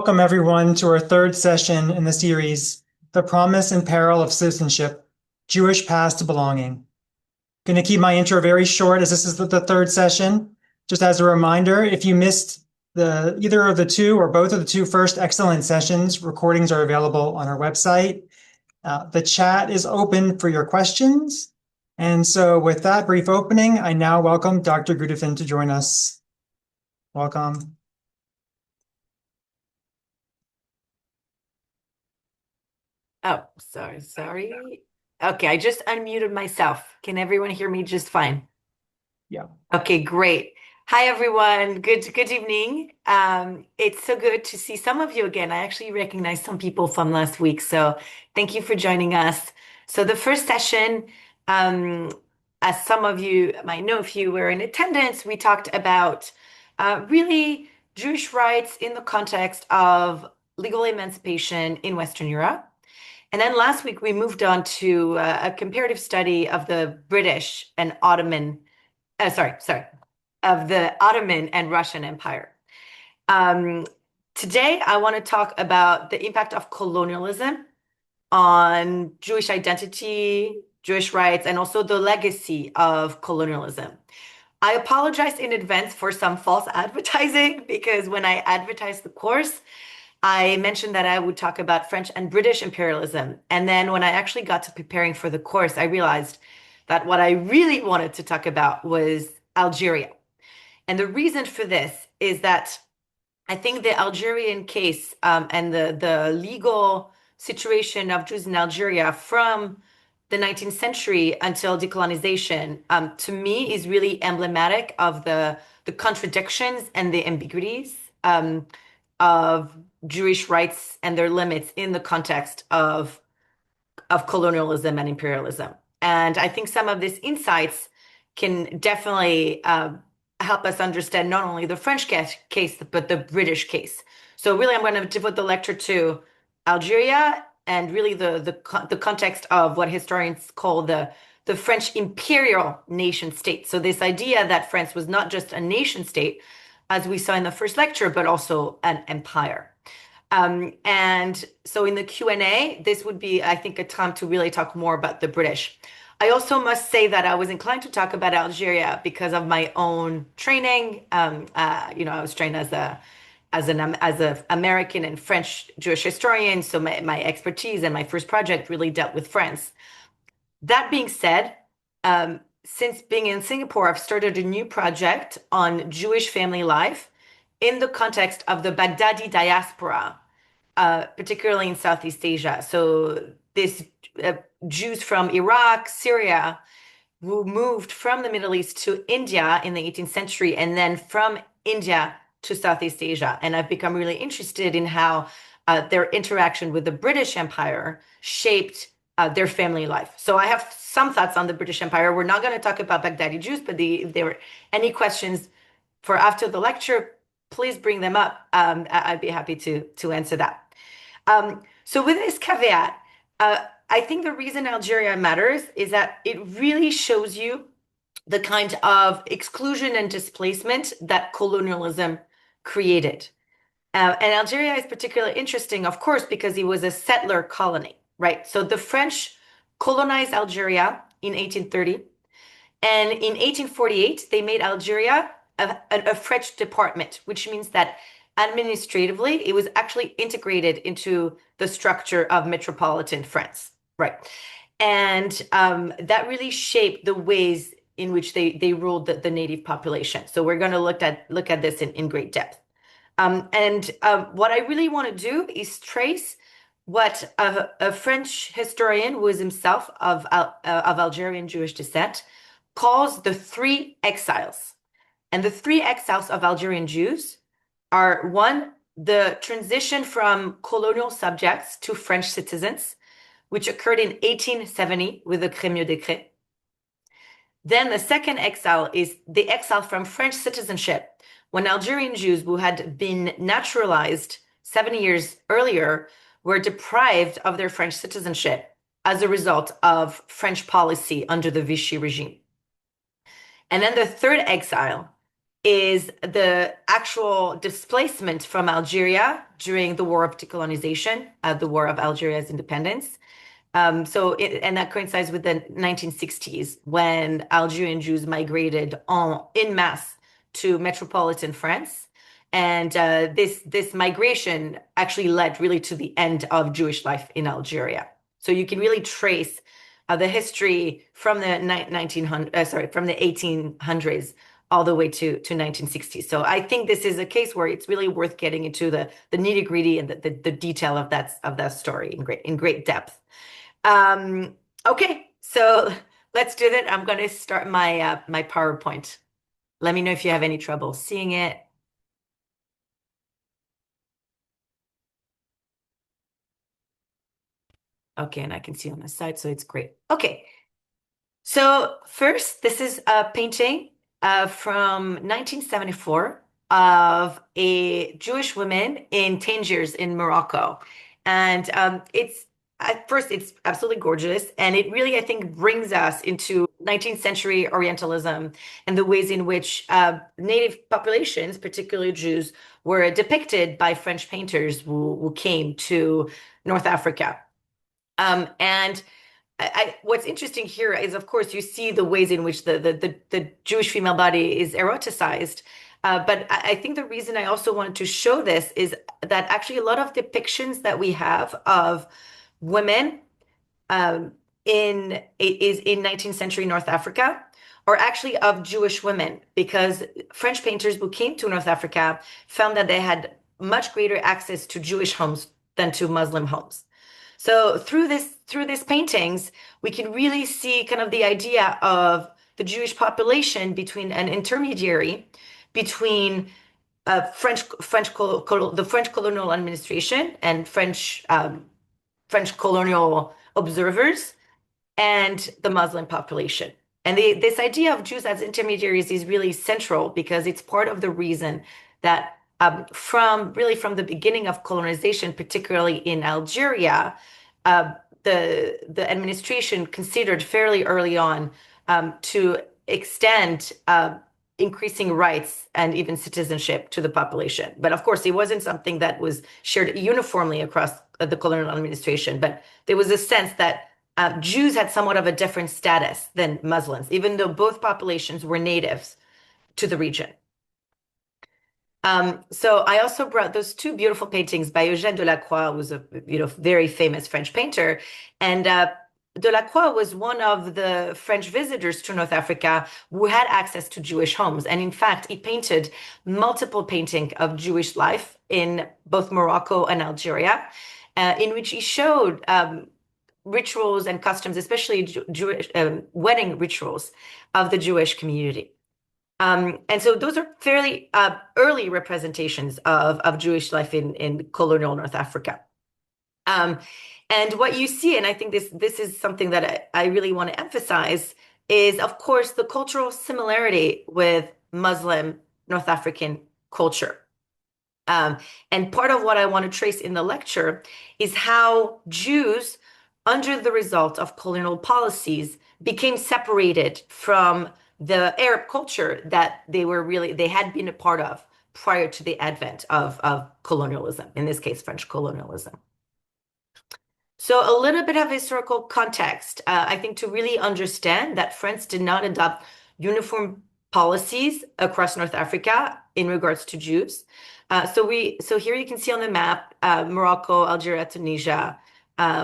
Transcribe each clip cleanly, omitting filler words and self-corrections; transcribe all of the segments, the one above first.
Welcome, everyone, to our third session in the series, The Promise and Peril of Citizenship, Jewish Paths to Belonging. Going to keep my intro very short as this is the third session. Just as a reminder, if you missed either of the two or both of the two first excellent sessions, recordings are available on our website. The chat is open for your questions. And so with that brief opening, I now welcome Dr. Gudefin to join us. Welcome. Oh, sorry. Okay, I just unmuted myself. Can everyone hear me just fine? Yeah. Okay, great. Hi, everyone. Good evening. It's so good to see some of you again. I actually recognize some people from last week, so thank you for joining us. So the first session, um, as some of you might know if you were in attendance, we talked about really Jewish rights in the context of legal emancipation in Western Europe. And then last week we moved on to a comparative study of the British and Ottoman, of the Ottoman and Russian Empire. Um, Today I want to talk about the impact of colonialism on Jewish identity, Jewish rights, and also the legacy of colonialism. I apologize in advance for some false advertising because when I advertised the course, I mentioned that I would talk about French and British imperialism. And then when I actually got to preparing for the course, I realized that what I really wanted to talk about was Algeria. And the reason for this is that I think the Algerian case and the legal situation of Jews in Algeria from the 19th century until decolonization, to me, is really emblematic of the contradictions and the ambiguities of Jewish rights and their limits in the context of colonialism and imperialism. And I think some of these insights can definitely help us understand not only the French case, but the British case. So really, I'm going to devote the lecture to Algeria and really the context of what historians call the French imperial nation state. So this idea that France was not just a nation state, as we saw in the first lecture, but also an empire. And so in the Q&A, this would be, I think, a time to really talk more about the British. I also must say that I was inclined to talk about Algeria because of my own training. I was trained as an American and French Jewish historian, so my expertise and my first project really dealt with France. That being said, since being in Singapore, I've started a new project on Jewish family life in the context of the Baghdadi diaspora, particularly in Southeast Asia. So this Jews from Iraq, Syria, who moved from the Middle East to India in the 18th century, and then from India to Southeast Asia. And I've become really interested in how their interaction with the British Empire shaped their family life. So I have some thoughts on the British Empire. We're not going to talk about Baghdadi Jews, but if there were any questions for after the lecture, please bring them up. I'd be happy to answer that. So with this caveat, I think the reason Algeria matters is that it really shows you the kind of exclusion and displacement that colonialism created. And Algeria is particularly interesting, of course, because it was a settler colony, right? So the French colonized Algeria in 1830. And in 1848, they made Algeria a French department, which means that administratively, it was actually integrated into the structure of metropolitan France, right? And that really shaped the ways in which they ruled the native population. So we're going to look at this in great depth. And what I really want to do is trace what a French historian who is himself of Algerian Jewish descent calls the three exiles. And the three exiles of Algerian Jews are one, the transition from colonial subjects to French citizens, which occurred in 1870 with the Crémieux Decree. Then the second exile is the exile from French citizenship, when Algerian Jews who had been naturalized 70 years earlier were deprived of their French citizenship as a result of French policy under the Vichy regime. And then the third exile is the actual displacement from Algeria during the War of Decolonization, the War of Algeria's independence. And that coincides with the 1960s when Algerian Jews migrated in masse to metropolitan France. And this migration actually led really to the end of Jewish life in Algeria. So you can really trace the history from the 1900, from the 1800s all the way to 1960s. So I think this is a case where it's really worth getting into the nitty-gritty and the detail of that story in great depth. Okay, so let's do that. I'm going to start my PowerPoint. Let me know if you have any trouble seeing it. Okay, and I can see on the side, so it's great. Okay, so first, this is a painting from 1974 of a Jewish woman in Tangiers in Morocco. And it's at first, it's absolutely gorgeous. And it really, I think, brings us into 19th century Orientalism and the ways in which native populations, particularly Jews, were depicted by French painters who came to North Africa. And what's interesting here is, of course, you see the ways in which the Jewish female body is eroticized. But I think the reason I also wanted to show this is that actually a lot of depictions that we have of women um, in 19th century North Africa are actually of Jewish women, because French painters who came to North Africa found that they had much greater access to Jewish homes than to Muslim homes. So through these paintings, we can really see kind of the idea of the Jewish population between an intermediary between the French colonial administration and French colonial observers and the Muslim population. And this idea of Jews as intermediaries is really central because it's part of the reason that from the beginning of colonization, particularly in Algeria, uh, the administration considered fairly early on to extend increasing rights and even citizenship to the population. But of course, it wasn't something that was shared uniformly across the colonial administration. But there was a sense that Jews had somewhat of a different status than Muslims, even though both populations were natives to the region. So I also brought those two beautiful paintings by Eugène Delacroix, who's a very famous French painter, and Delacroix was one of the French visitors to North Africa who had access to Jewish homes, and in fact, he painted multiple paintings of Jewish life in both Morocco and Algeria, in which he showed rituals and customs, especially Jewish wedding rituals of the Jewish community. And so those are fairly early representations of Jewish life in colonial North Africa. And what you see, and I think this is something that I really want to emphasize, is of course the cultural similarity with Muslim North African culture. And part of what I want to trace in the lecture is how Jews, under the result of colonial policies, became separated from the Arab culture that they had been a part of prior to the advent of colonialism, in this case, French colonialism. So a little bit of historical context, I think, to really understand that France did not adopt uniform policies across North Africa in regards to Jews. So here you can see on the map Morocco, Algeria, Tunisia,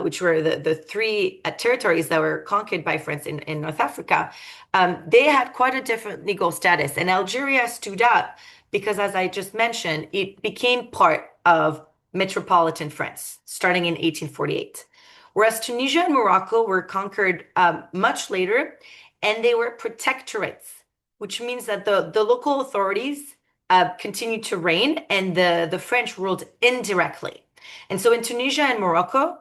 which were the three territories that were conquered by France in North Africa. They had quite a different legal status, and Algeria stood out because, as I just mentioned, it became part of metropolitan France starting in 1848. Whereas Tunisia and Morocco were conquered much later, and they were protectorates, which means that the local authorities continued to reign, and the French ruled indirectly. And so in Tunisia and Morocco,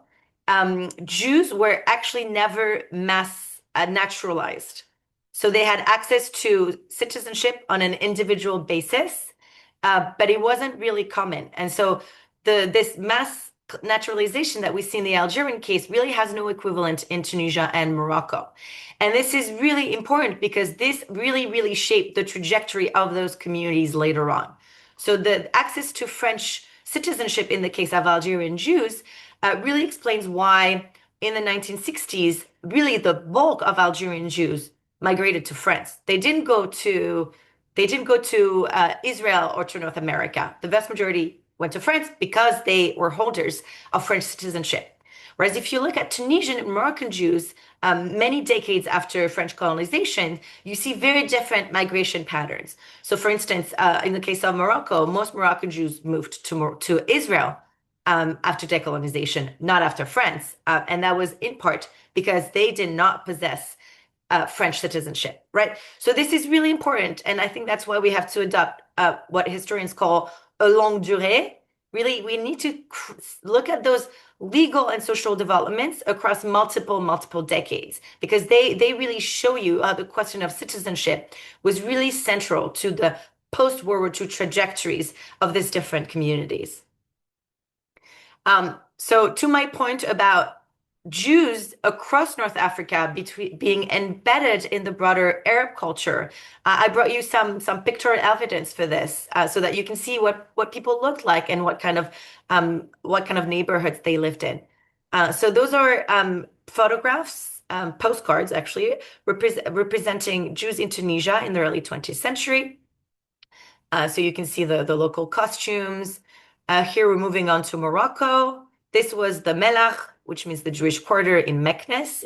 Jews were actually never mass naturalized. So they had access to citizenship on an individual basis, but it wasn't really common. And so this mass naturalization that we see in the Algerian case really has no equivalent in Tunisia and Morocco. And this is really important because this really, really shaped the trajectory of those communities later on. So the access to French citizenship in the case of Algerian Jews really explains why in the 1960s, really the bulk of Algerian Jews migrated to France. They didn't go to Israel or to North America. The vast majority went to France because they were holders of French citizenship. Whereas if you look at Tunisian and Moroccan Jews, many decades after French colonization, you see very different migration patterns. So, for instance, in the case of Morocco, most Moroccan Jews moved to Israel after decolonization, not after France. And that was in part because they did not possess French citizenship, right? So this is really important. And I think that's why we have to adopt what historians call a longue durée. Really, we need to look at those legal and social developments across multiple decades, because they really show you how the question of citizenship was really central to the post-World War II trajectories of these different communities. So to my point about Jews across North Africa being embedded in the broader Arab culture, I brought you some pictorial evidence for this, so that you can see what people looked like and what kind of neighborhoods they lived in. So those are photographs, postcards actually, representing Jews in Tunisia in the early 20th century. So you can see the local costumes. Here we're moving on to Morocco. This was the Melach, which means the Jewish quarter in Meknes,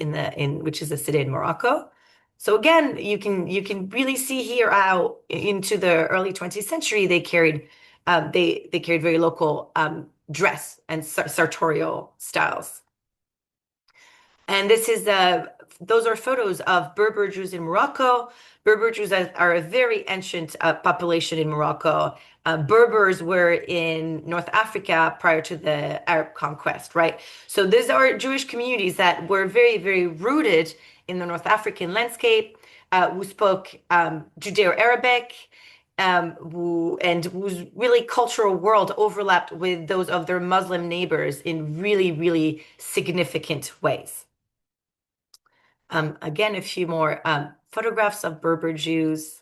which is a city in Morocco. So again, you can really see here how into the early 20th century they carried very local dress and sartorial styles. And those are photos of Berber Jews in Morocco. Berber Jews are a very ancient population in Morocco. Berbers were in North Africa prior to the Arab conquest, right? So these are Jewish communities that were very, very rooted in the North African landscape, who spoke Judeo-Arabic, whose really cultural world overlapped with those of their Muslim neighbors in really, really significant ways. Again, a few more photographs of Berber Jews.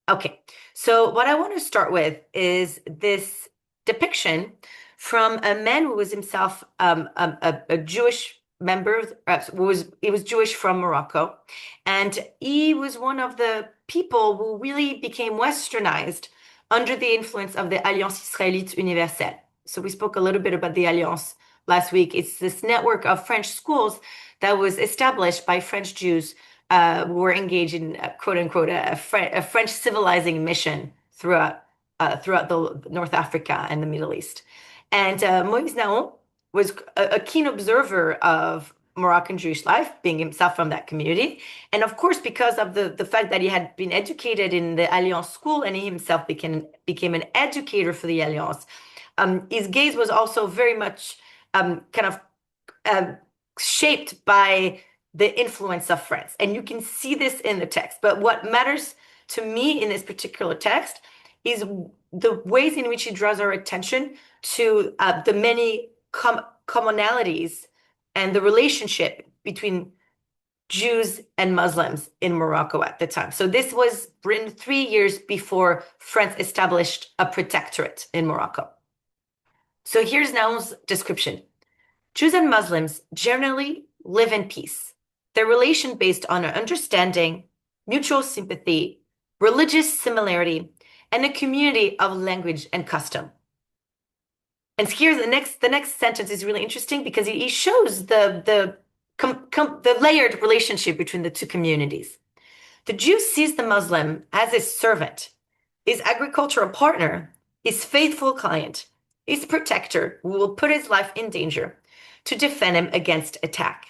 Okay, so what I want to start with is this depiction from a man who was himself a Jewish member, he was Jewish from Morocco, and he was one of the people who really became westernized under the influence of the Alliance Israélite Universelle. So we spoke a little bit about the Alliance last week. It's this network of French schools that was established by French Jews who were engaged in quote unquote a French civilizing mission throughout the North Africa and the Middle East. And Moïse Naon was a keen observer of Moroccan Jewish life, being himself from that community. And of course, because of the fact that he had been educated in the Alliance school and he himself became an educator for the Alliance, his gaze was also very much shaped by the influence of France. And you can see this in the text. But what matters to me in this particular text is the ways in which he draws our attention to the many commonalities and the relationship between Jews and Muslims in Morocco at the time. So this was written 3 years before France established a protectorate in Morocco. So here's Naum's description. Jews and Muslims generally live in peace. Their relation based on an understanding, mutual sympathy, religious similarity, and a community of language and custom. And here's the next sentence is really interesting because he shows the layered relationship between the two communities. The Jew sees the Muslim as his servant, his agricultural partner, his faithful client, his protector who will put his life in danger to defend him against attack.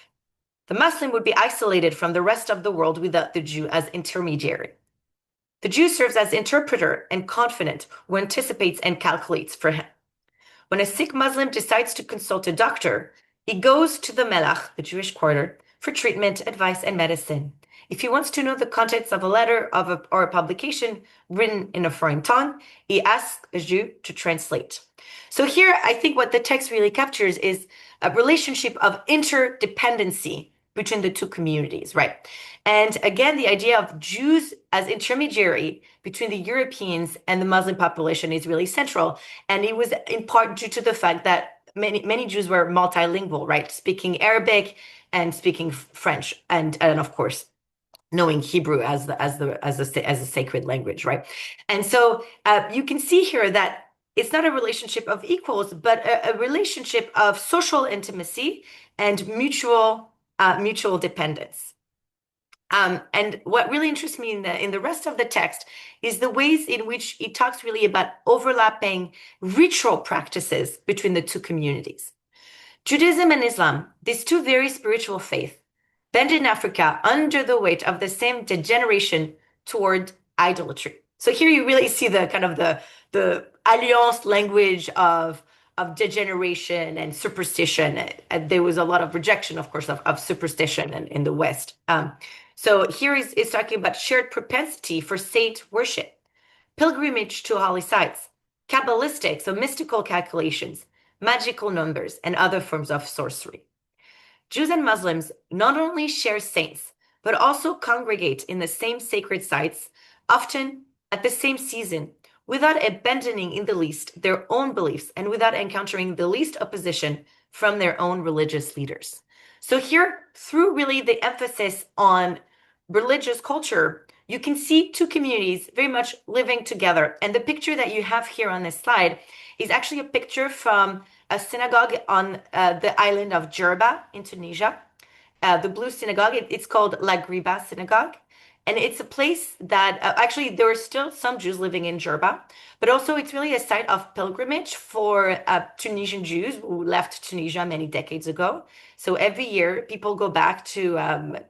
The Muslim would be isolated from the rest of the world without the Jew as intermediary. The Jew serves as interpreter and confidant who anticipates and calculates for him. When a sick Muslim decides to consult a doctor, he goes to the Melach, the Jewish quarter, for treatment, advice, and medicine. If he wants to know the contents of a letter or a publication written in a foreign tongue, he asks a Jew to translate. So here, I think what the text really captures is a relationship of interdependency between the two communities, right? And again, the idea of Jews as intermediary between the Europeans and the Muslim population is really central. And it was in part due to the fact that many Jews were multilingual, right? Speaking Arabic and speaking French, and of course knowing Hebrew as a sacred language, right? And so you can see here that it's not a relationship of equals, but a relationship of social intimacy and mutual dependence. And what really interests me in the rest of the text is the ways in which it talks really about overlapping ritual practices between the two communities. Judaism and Islam, these two very spiritual faiths, bend in Africa under the weight of the same degeneration toward idolatry. So here you really see the kind of the alliance language of degeneration and superstition. And there was a lot of rejection, of course, of superstition in the West. So here is talking about shared propensity for saint worship, pilgrimage to holy sites, Kabbalistic, so mystical calculations, magical numbers, and other forms of sorcery. Jews and Muslims not only share saints, but also congregate in the same sacred sites, often at the same season, without abandoning in the least their own beliefs and without encountering the least opposition from their own religious leaders. So here, through really the emphasis on religious culture, you can see two communities very much living together. And the picture that you have here on this slide is actually a picture from a synagogue on the island of Jerba in Tunisia. The Blue Synagogue, it's called La Griba Synagogue. And it's a place that actually there are still some Jews living in Jerba, but also it's really a site of pilgrimage for Tunisian Jews who left Tunisia many decades ago. So every year people go back to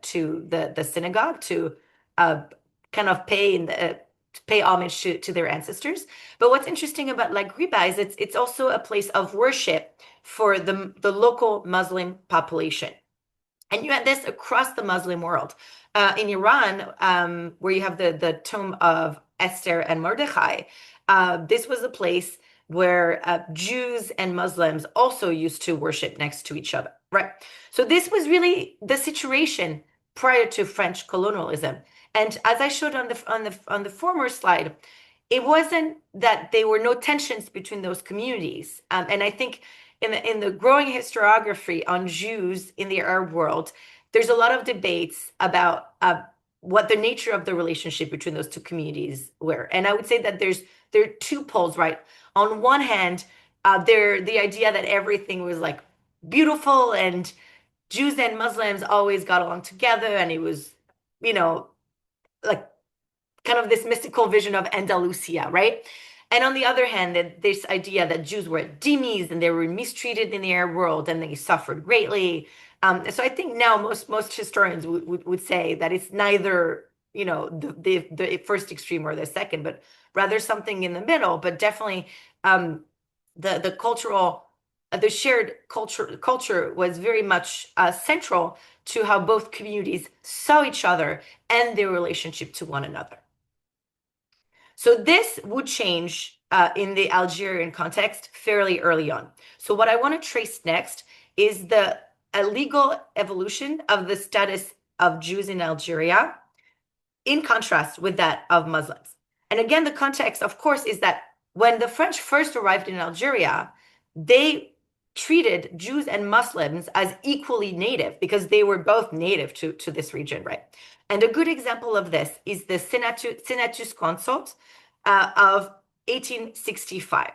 the synagogue to kind of pay homage to their ancestors. But what's interesting about La Griba is it's also a place of worship for the local Muslim population. And you had this across the Muslim world. In Iran, where you have the tomb of Esther and Mordechai, this was a place where Jews and Muslims also used to worship next to each other, right? So this was really the situation prior to French colonialism. And as I showed on the former slide, it wasn't that there were no tensions between those communities. And I think in the growing historiography on Jews in the Arab world, there's a lot of debates about what the nature of the relationship between those two communities were. And I would say that there are two poles, right? On one hand, the idea that everything was like beautiful and Jews and Muslims always got along together, and it was, like kind of this mystical vision of Andalusia, right? And on the other hand, this idea that Jews were dhimmis and they were mistreated in the Arab world and they suffered greatly. So I think now most historians would say that it's neither, the first extreme or the second, but rather something in the middle. But definitely, the shared culture was very much central to how both communities saw each other and their relationship to one another. So this would change in the Algerian context fairly early on. So what I want to trace next is the legal evolution of the status of Jews in Algeria in contrast with that of Muslims. And again, the context, of course, is that when the French first arrived in Algeria, they treated Jews and Muslims as equally native because they were both native to this region, right? And a good example of this is the Senatus Consult of 1865.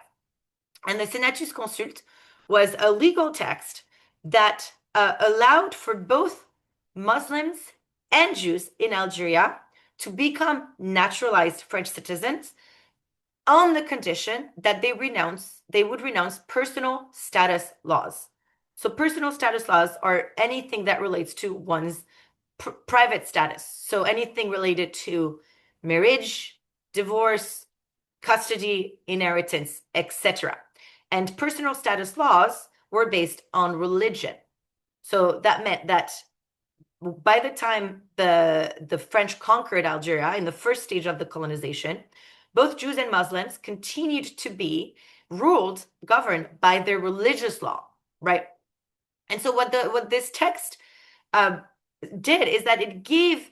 And the Senatus Consult was a legal text that allowed for both Muslims and Jews in Algeria to become naturalized French citizens on the condition that they would renounce personal status laws. So personal status laws are anything that relates to one's private status. So anything related to marriage, divorce, custody, inheritance, etc. And personal status laws were based on religion. So that meant that by the time the French conquered Algeria in the first stage of the colonization, both Jews and Muslims continued to be governed by their religious law, right? And so what this text uh, did is that it gave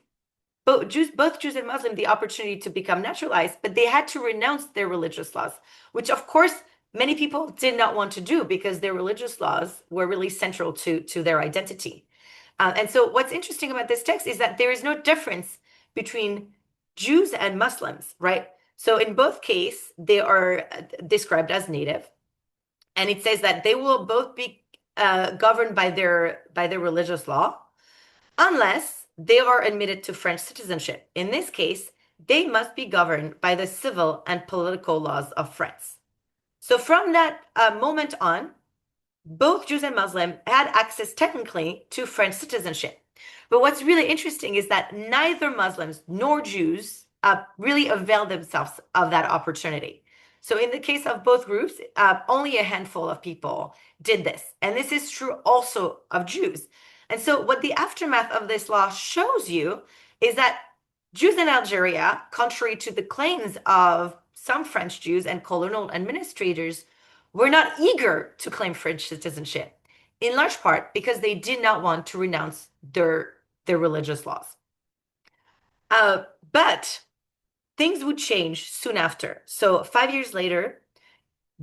both Jews and Muslims the opportunity to become naturalized, but they had to renounce their religious laws, which of course many people did not want to do because their religious laws were really central to their identity. And so what's interesting about this text is that there is no difference between Jews and Muslims, right? So in both cases, they are described as native, and it says that they will both be governed by their religious law, unless they are admitted to French citizenship. In this case, they must be governed by the civil and political laws of France. So from that moment on, both Jews and Muslims had access technically to French citizenship. But what's really interesting is that neither Muslims nor Jews really availed themselves of that opportunity. So in the case of both groups, only a handful of people did this. And this is true also of Jews. And so what the aftermath of this law shows you is that Jews in Algeria, contrary to the claims of some French Jews and colonial administrators, were not eager to claim French citizenship, in large part because they did not want to renounce their religious laws. But things would change soon after. So 5 years later,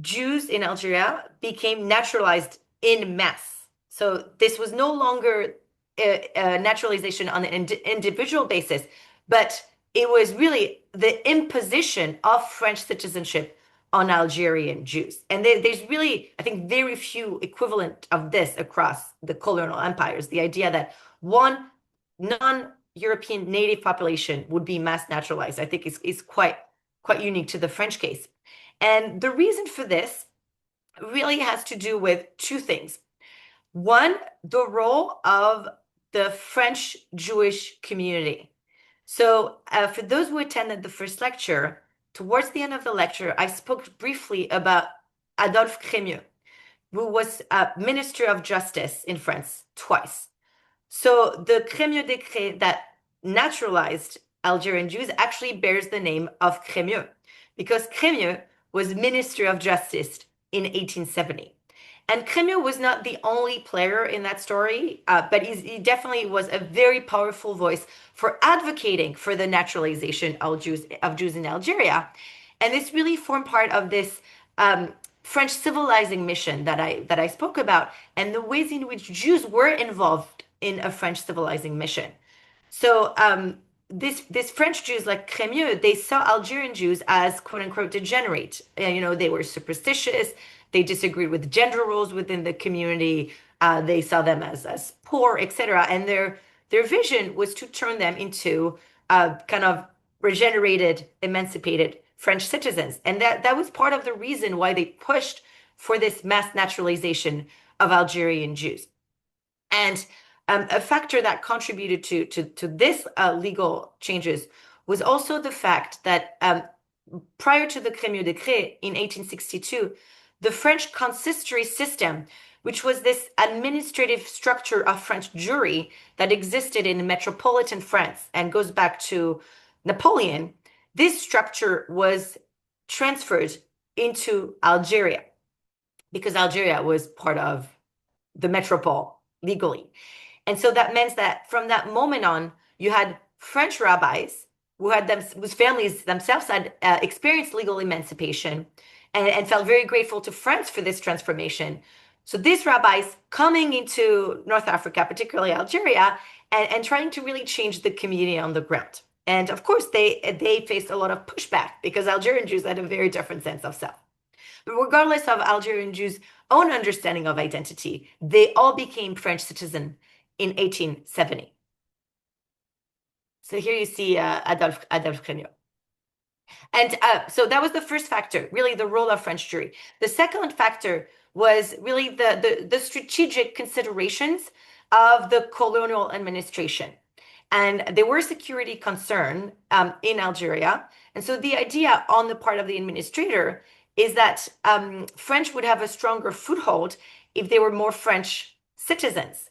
Jews in Algeria became naturalized in mass. So this was no longer a naturalization on an individual basis, but it was really the imposition of French citizenship on Algerian Jews. And there's really, I think, very few equivalent of this across the colonial empires. The idea that one non-European native population would be mass naturalized, I think is quite unique to the French case. And the reason for this really has to do with two things. One, the role of the French Jewish community. So for those who attended the first lecture, towards the end of the lecture, I spoke briefly about Adolphe Crémieux, who was Minister of Justice in France twice. So the Crémieux decree that naturalized Algerian Jews actually bears the name of Crémieux, because Crémieux was Minister of Justice in 1870. And Crémieux was not the only player in that story, but he definitely was a very powerful voice for advocating for the naturalization of Jews in Algeria. And this really formed part of this French civilizing mission that I spoke about, and the ways in which Jews were involved in a French civilizing mission. So this French Jews like Crémieux, they saw Algerian Jews as quote unquote degenerate. They were superstitious. They disagreed with gender roles within the community. They saw them as poor, etc. And their vision was to turn them into kind of regenerated, emancipated French citizens. And that was part of the reason why they pushed for this mass naturalization of Algerian Jews. And a factor that contributed to this legal changes was also the fact that prior to the Crémieux Decree in 1862, the French consistory system, which was this administrative structure of French Jewry that existed in metropolitan France and goes back to Napoleon, this structure was transferred into Algeria because Algeria was part of the metropole legally. And so that meant that from that moment on, you had French rabbis whose families themselves had experienced legal emancipation and felt very grateful to France for this transformation. So these rabbis coming into North Africa, particularly Algeria, and trying to really change the community on the ground. And of course, they faced a lot of pushback because Algerian Jews had a very different sense of self. But regardless of Algerian Jews' own understanding of identity, they all became French citizens in 1870. So here you see Adolphe Crémieux. And so that was the first factor, really the role of French Jewry. The second factor was really the strategic considerations of the colonial administration. And there were security concerns in Algeria. And so the idea on the part of the administrator is that French would have a stronger foothold if they were more French citizens.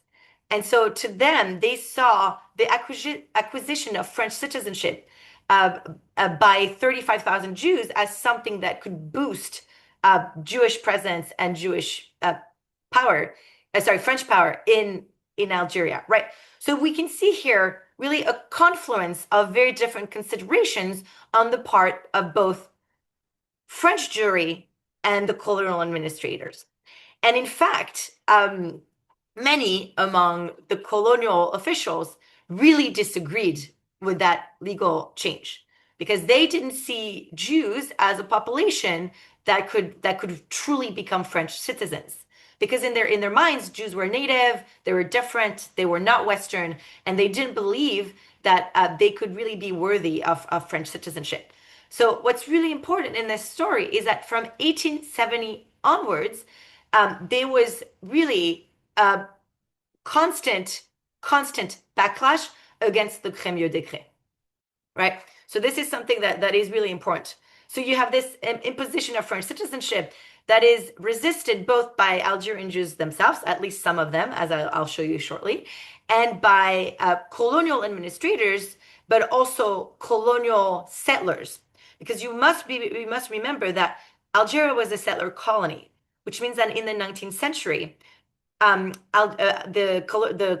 And so to them, they saw the acquisition of French citizenship by 35,000 Jews as something that could boost Jewish presence and Jewish French power in Algeria, right? So we can see here really a confluence of very different considerations on the part of both French Jewry and the colonial administrators. And in fact, many among the colonial officials really disagreed with that legal change because they didn't see Jews as a population that could truly become French citizens. Because in their minds, Jews were native, they were different, they were not Western, and they didn't believe that they could really be worthy of French citizenship. So what's really important in this story is that from 1870 onwards, there was really a constant backlash against the Crémieux Decret, right? So this is something that is really important. So you have this imposition of French citizenship that is resisted both by Algerian Jews themselves, at least some of them, as I'll show you shortly, and by colonial administrators, but also colonial settlers. Because we must remember that Algeria was a settler colony, which means that in the 19th century, the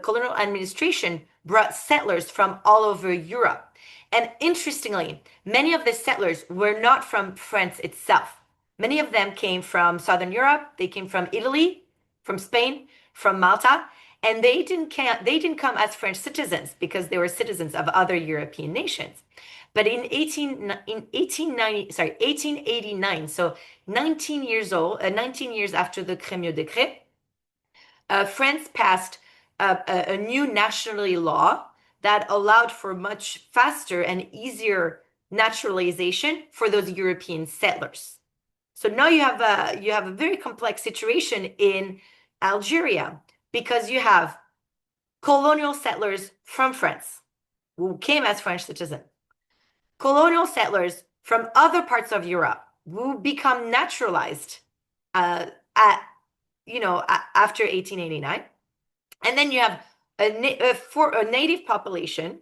colonial administration brought settlers from all over Europe. And interestingly, many of the settlers were not from France itself. Many of them came from Southern Europe. They came from Italy, from Spain, from Malta, and they didn't come as French citizens because they were citizens of other European nations. But in 1889, so 19 years after the Crémieux Decret, France passed a new nationality law that allowed for much faster and easier naturalization for those European settlers. So now you have a very complex situation in Algeria because you have colonial settlers from France who came as French citizens, colonial settlers from other parts of Europe who become naturalized after 1889. And then you have a native population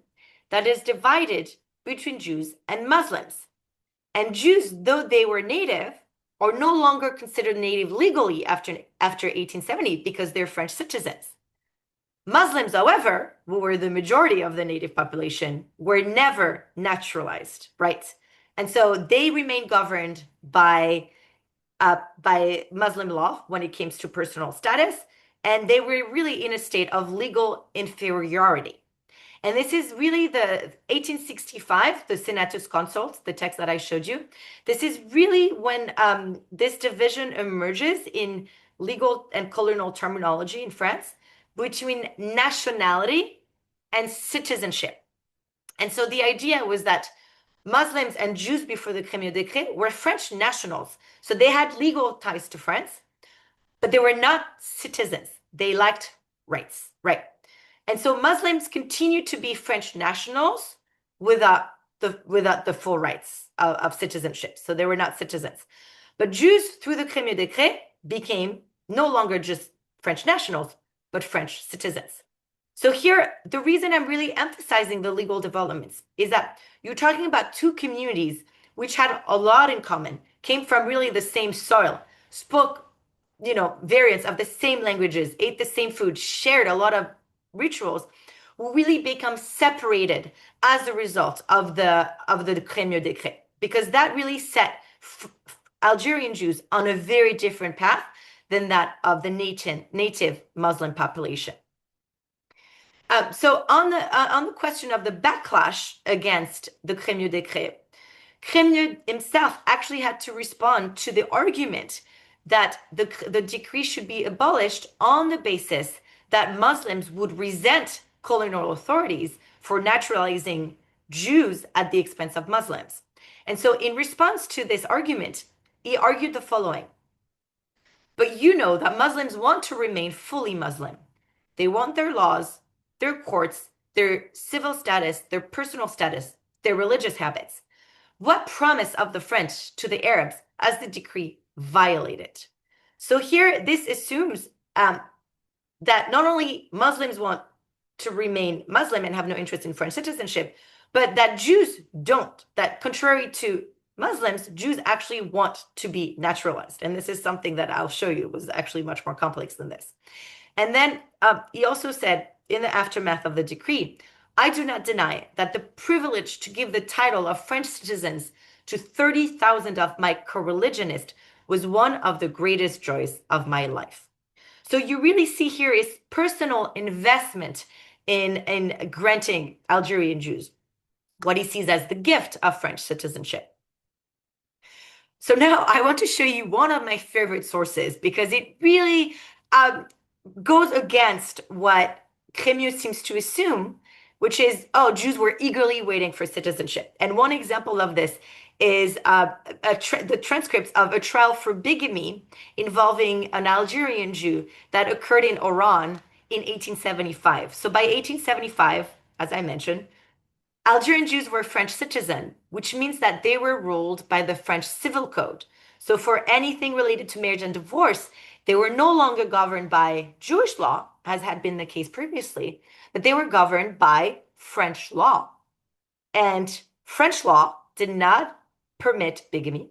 that is divided between Jews and Muslims. And Jews, though they were native, are no longer considered native legally after 1870 because they're French citizens. Muslims, however, who were the majority of the native population, were never naturalized, right? And so they remained governed by Muslim law when it comes to personal status, and they were really in a state of legal inferiority. And this is really the 1865, the Senatus Consults, the text that I showed you. This is really when this division emerges in legal and colonial terminology in France between nationality and citizenship. And so the idea was that Muslims and Jews before the Crémieux Decret were French nationals. So they had legal ties to France, but they were not citizens. They lacked rights, right? And so Muslims continued to be French nationals without the full rights of citizenship. So they were not citizens. But Jews, through the Crémieux Decret, became no longer just French nationals, but French citizens. So here, the reason I'm really emphasizing the legal developments is that you're talking about two communities which had a lot in common, came from really the same soil, spoke, variants of the same languages, ate the same food, shared a lot of rituals, will really become separated as a result of the Crémieux Decret, because that really set Algerian Jews on a very different path than that of the native Muslim population. So on the question of the backlash against the Crémieux Decret, Crémieux himself actually had to respond to the argument that the decree should be abolished on the basis that Muslims would resent colonial authorities for naturalizing Jews at the expense of Muslims. And so in response to this argument, he argued the following: but you know that Muslims want to remain fully Muslim. They want their laws, their courts, their civil status, their personal status, their religious habits. What promise of the French to the Arabs has the decree violated? So here, this assumes that not only Muslims want to remain Muslim and have no interest in French citizenship, but that Jews don't. That contrary to Muslims, Jews actually want to be naturalized. And this is something that I'll show you was actually much more complex than this. And then he also said, in the aftermath of the decree, I do not deny that the privilege to give the title of French citizens to 30,000 of my co-religionists was one of the greatest joys of my life. So you really see here is personal investment in granting Algerian Jews what he sees as the gift of French citizenship. So now I want to show you one of my favorite sources because it really goes against what Crémieux seems to assume, which is, oh, Jews were eagerly waiting for citizenship. And one example of this is the transcripts of a trial for bigamy involving an Algerian Jew that occurred in Oran in 1875. So by 1875, as I mentioned, Algerian Jews were French citizens, which means that they were ruled by the French Civil Code. So for anything related to marriage and divorce, they were no longer governed by Jewish law, as had been the case previously, but they were governed by French law. And French law did not permit bigamy.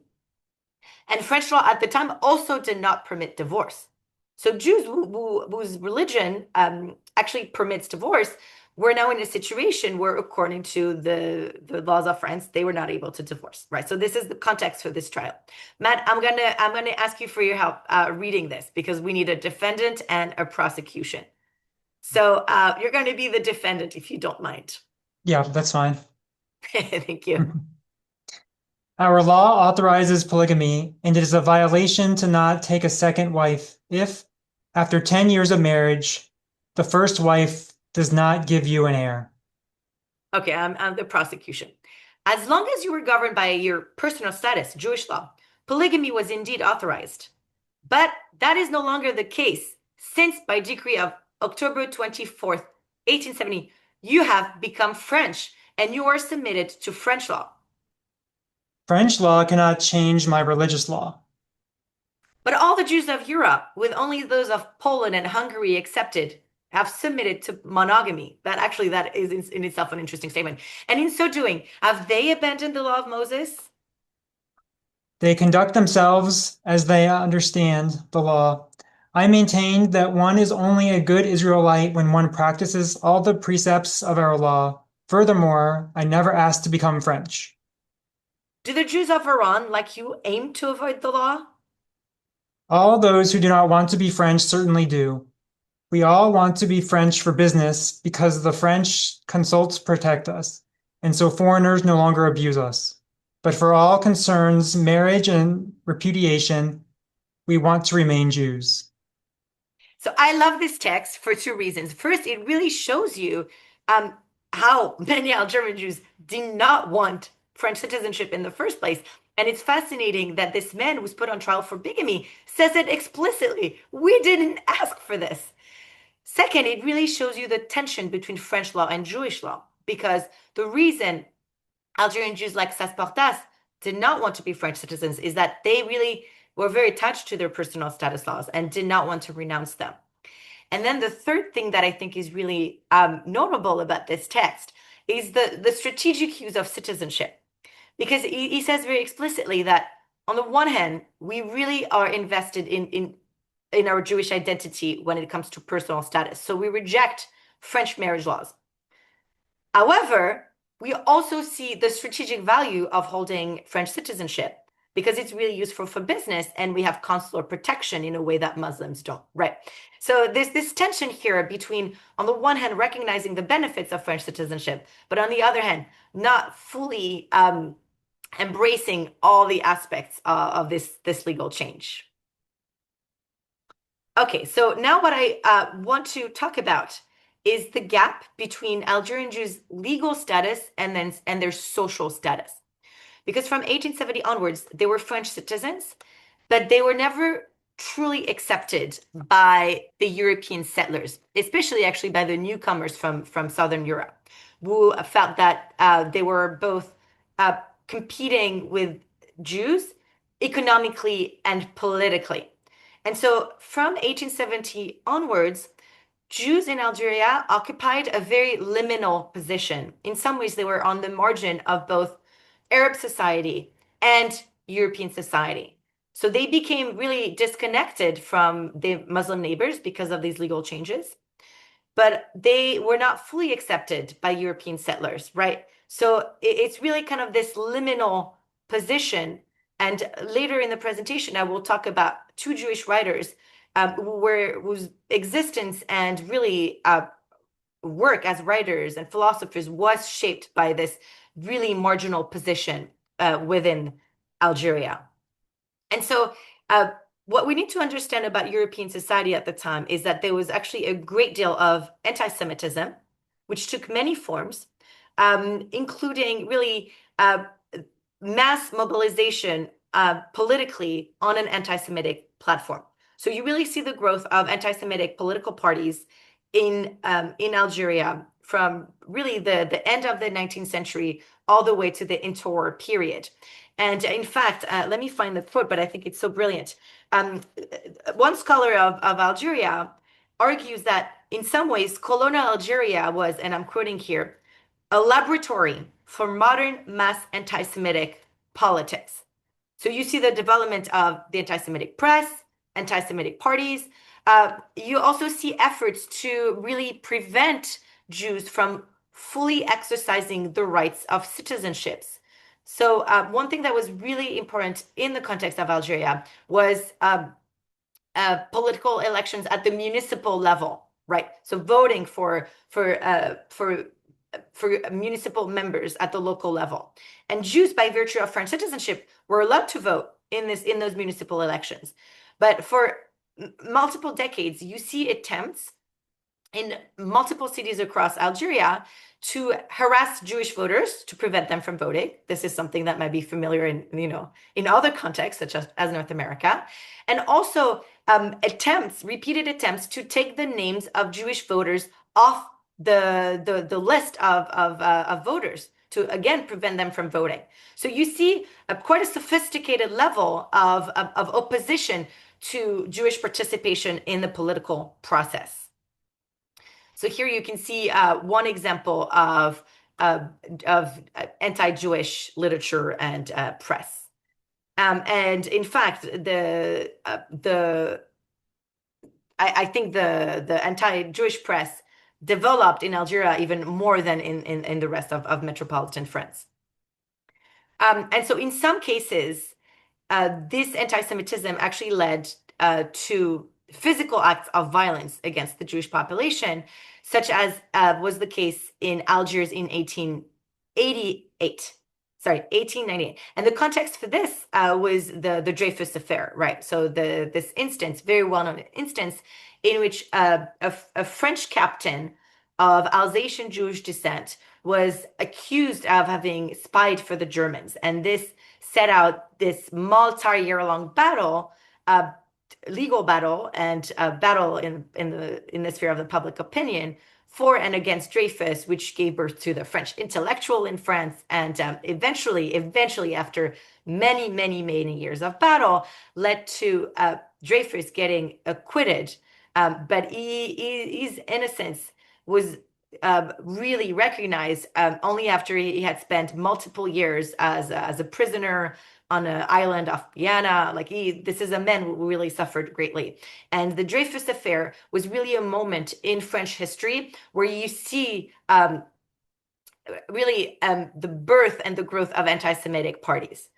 And French law at the time also did not permit divorce. So Jews whose religion actually permits divorce were now in a situation where, according to the laws of France, they were not able to divorce, right? So this is the context for this trial. Matt, I'm gonna ask you for your help reading this because we need a defendant and a prosecution. So you're going to be the defendant if you don't mind. Yeah, that's fine. Thank you. Our law authorizes polygamy, and it is a violation to not take a second wife if, after 10 years of marriage, the first wife does not give you an heir. Okay, I'm the prosecution. As long as you were governed by your personal status, Jewish law, polygamy was indeed authorized. But that is no longer the case, since by decree of October 24th, 1870, you have become French and you are submitted to French law. French law cannot change my religious law. But all the Jews of Europe, with only those of Poland and Hungary excepted, have submitted to monogamy. That is in itself an interesting statement. And in so doing, have they abandoned the law of Moses? They conduct themselves as they understand the law. I maintain that one is only a good Israelite when one practices all the precepts of our law. Furthermore, I never asked to become French. Do the Jews of Iran, like you, aim to avoid the law? All those who do not want to be French certainly do. We all want to be French for business because the French consults protect us, and so foreigners no longer abuse us. But for all concerns, marriage and repudiation, we want to remain Jews. So I love this text for two reasons. First, it really shows you how many Algerian Jews did not want French citizenship in the first place. And it's fascinating that this man who's put on trial for bigamy says it explicitly. We didn't ask for this. Second, it really shows you the tension between French law and Jewish law, because the reason Algerian Jews like Sasportas did not want to be French citizens is that they really were very attached to their personal status laws and did not want to renounce them. And then the third thing that I think is really notable about this text is the strategic use of citizenship, because he says very explicitly that on the one hand, we really are invested in our Jewish identity when it comes to personal status. So we reject French marriage laws. However, we also see the strategic value of holding French citizenship because it's really useful for business and we have consular protection in a way that Muslims don't, right? So there's this tension here between, on the one hand, recognizing the benefits of French citizenship, but on the other hand, not fully embracing all the aspects of this legal change. Okay, so now what I want to talk about is the gap between Algerian Jews' legal status and their social status. Because from 1870 onwards, they were French citizens, but they were never truly accepted by the European settlers, especially actually by the newcomers from Southern Europe, who felt that they were both competing with Jews economically and politically. And so from 1870 onwards, Jews in Algeria occupied a very liminal position. In some ways, they were on the margin of both Arab society and European society. So they became really disconnected from their Muslim neighbors because of these legal changes, but they were not fully accepted by European settlers, right? So it's really kind of this liminal position. And later in the presentation, I will talk about two Jewish writers whose existence and really work as writers and philosophers was shaped by this really marginal position within Algeria. And so, uh, what we need to understand about European society at the time is that there was actually a great deal of anti-Semitism, which took many forms, including really mass mobilization politically on an anti-Semitic platform. So you really see the growth of anti-Semitic political parties in Algeria from really the end of the 19th century all the way to the interwar period. And in fact, let me find the quote, but I think it's so brilliant. One scholar of Algeria argues that in some ways, colonial Algeria was, and I'm quoting here, a laboratory for modern mass anti-Semitic politics. So you see the development of the anti-Semitic press, anti-Semitic parties. You also see efforts to really prevent Jews from fully exercising the rights of citizenships. So one thing that was really important in the context of Algeria was political elections at the municipal level, right? So voting for municipal members at the local level. And Jews, by virtue of French citizenship, were allowed to vote in those municipal elections. But for multiple decades, you see attempts in multiple cities across Algeria to harass Jewish voters to prevent them from voting. This is something that might be familiar in other contexts, such as North America, and also repeated attempts to take the names of Jewish voters off the list of voters to again prevent them from voting. So you see quite a sophisticated level of opposition to Jewish participation in the political process. So here you can see one example of anti-Jewish literature and press. And in fact, I think the anti-Jewish press developed in Algeria even more than in the rest of metropolitan France. And so in some cases, this anti-Semitism actually led to physical acts of violence against the Jewish population, such as was the case in Algiers in 1898. And the context for this was the Dreyfus affair, right? So this instance, very well-known instance, in which a French captain of Alsatian Jewish descent was accused of having spied for the Germans. And this set out this multi-year-long battle, legal battle and battle in the sphere of the public opinion for and against Dreyfus, which gave birth to the French intellectual in France, and eventually, after many years of battle, led to Dreyfus getting acquitted. But his innocence was really recognized only after he had spent multiple years as a prisoner on an island off Guyana. This is a man who really suffered greatly. And the Dreyfus affair was really a moment in French history where you see really the birth and the growth of anti-Semitic parties.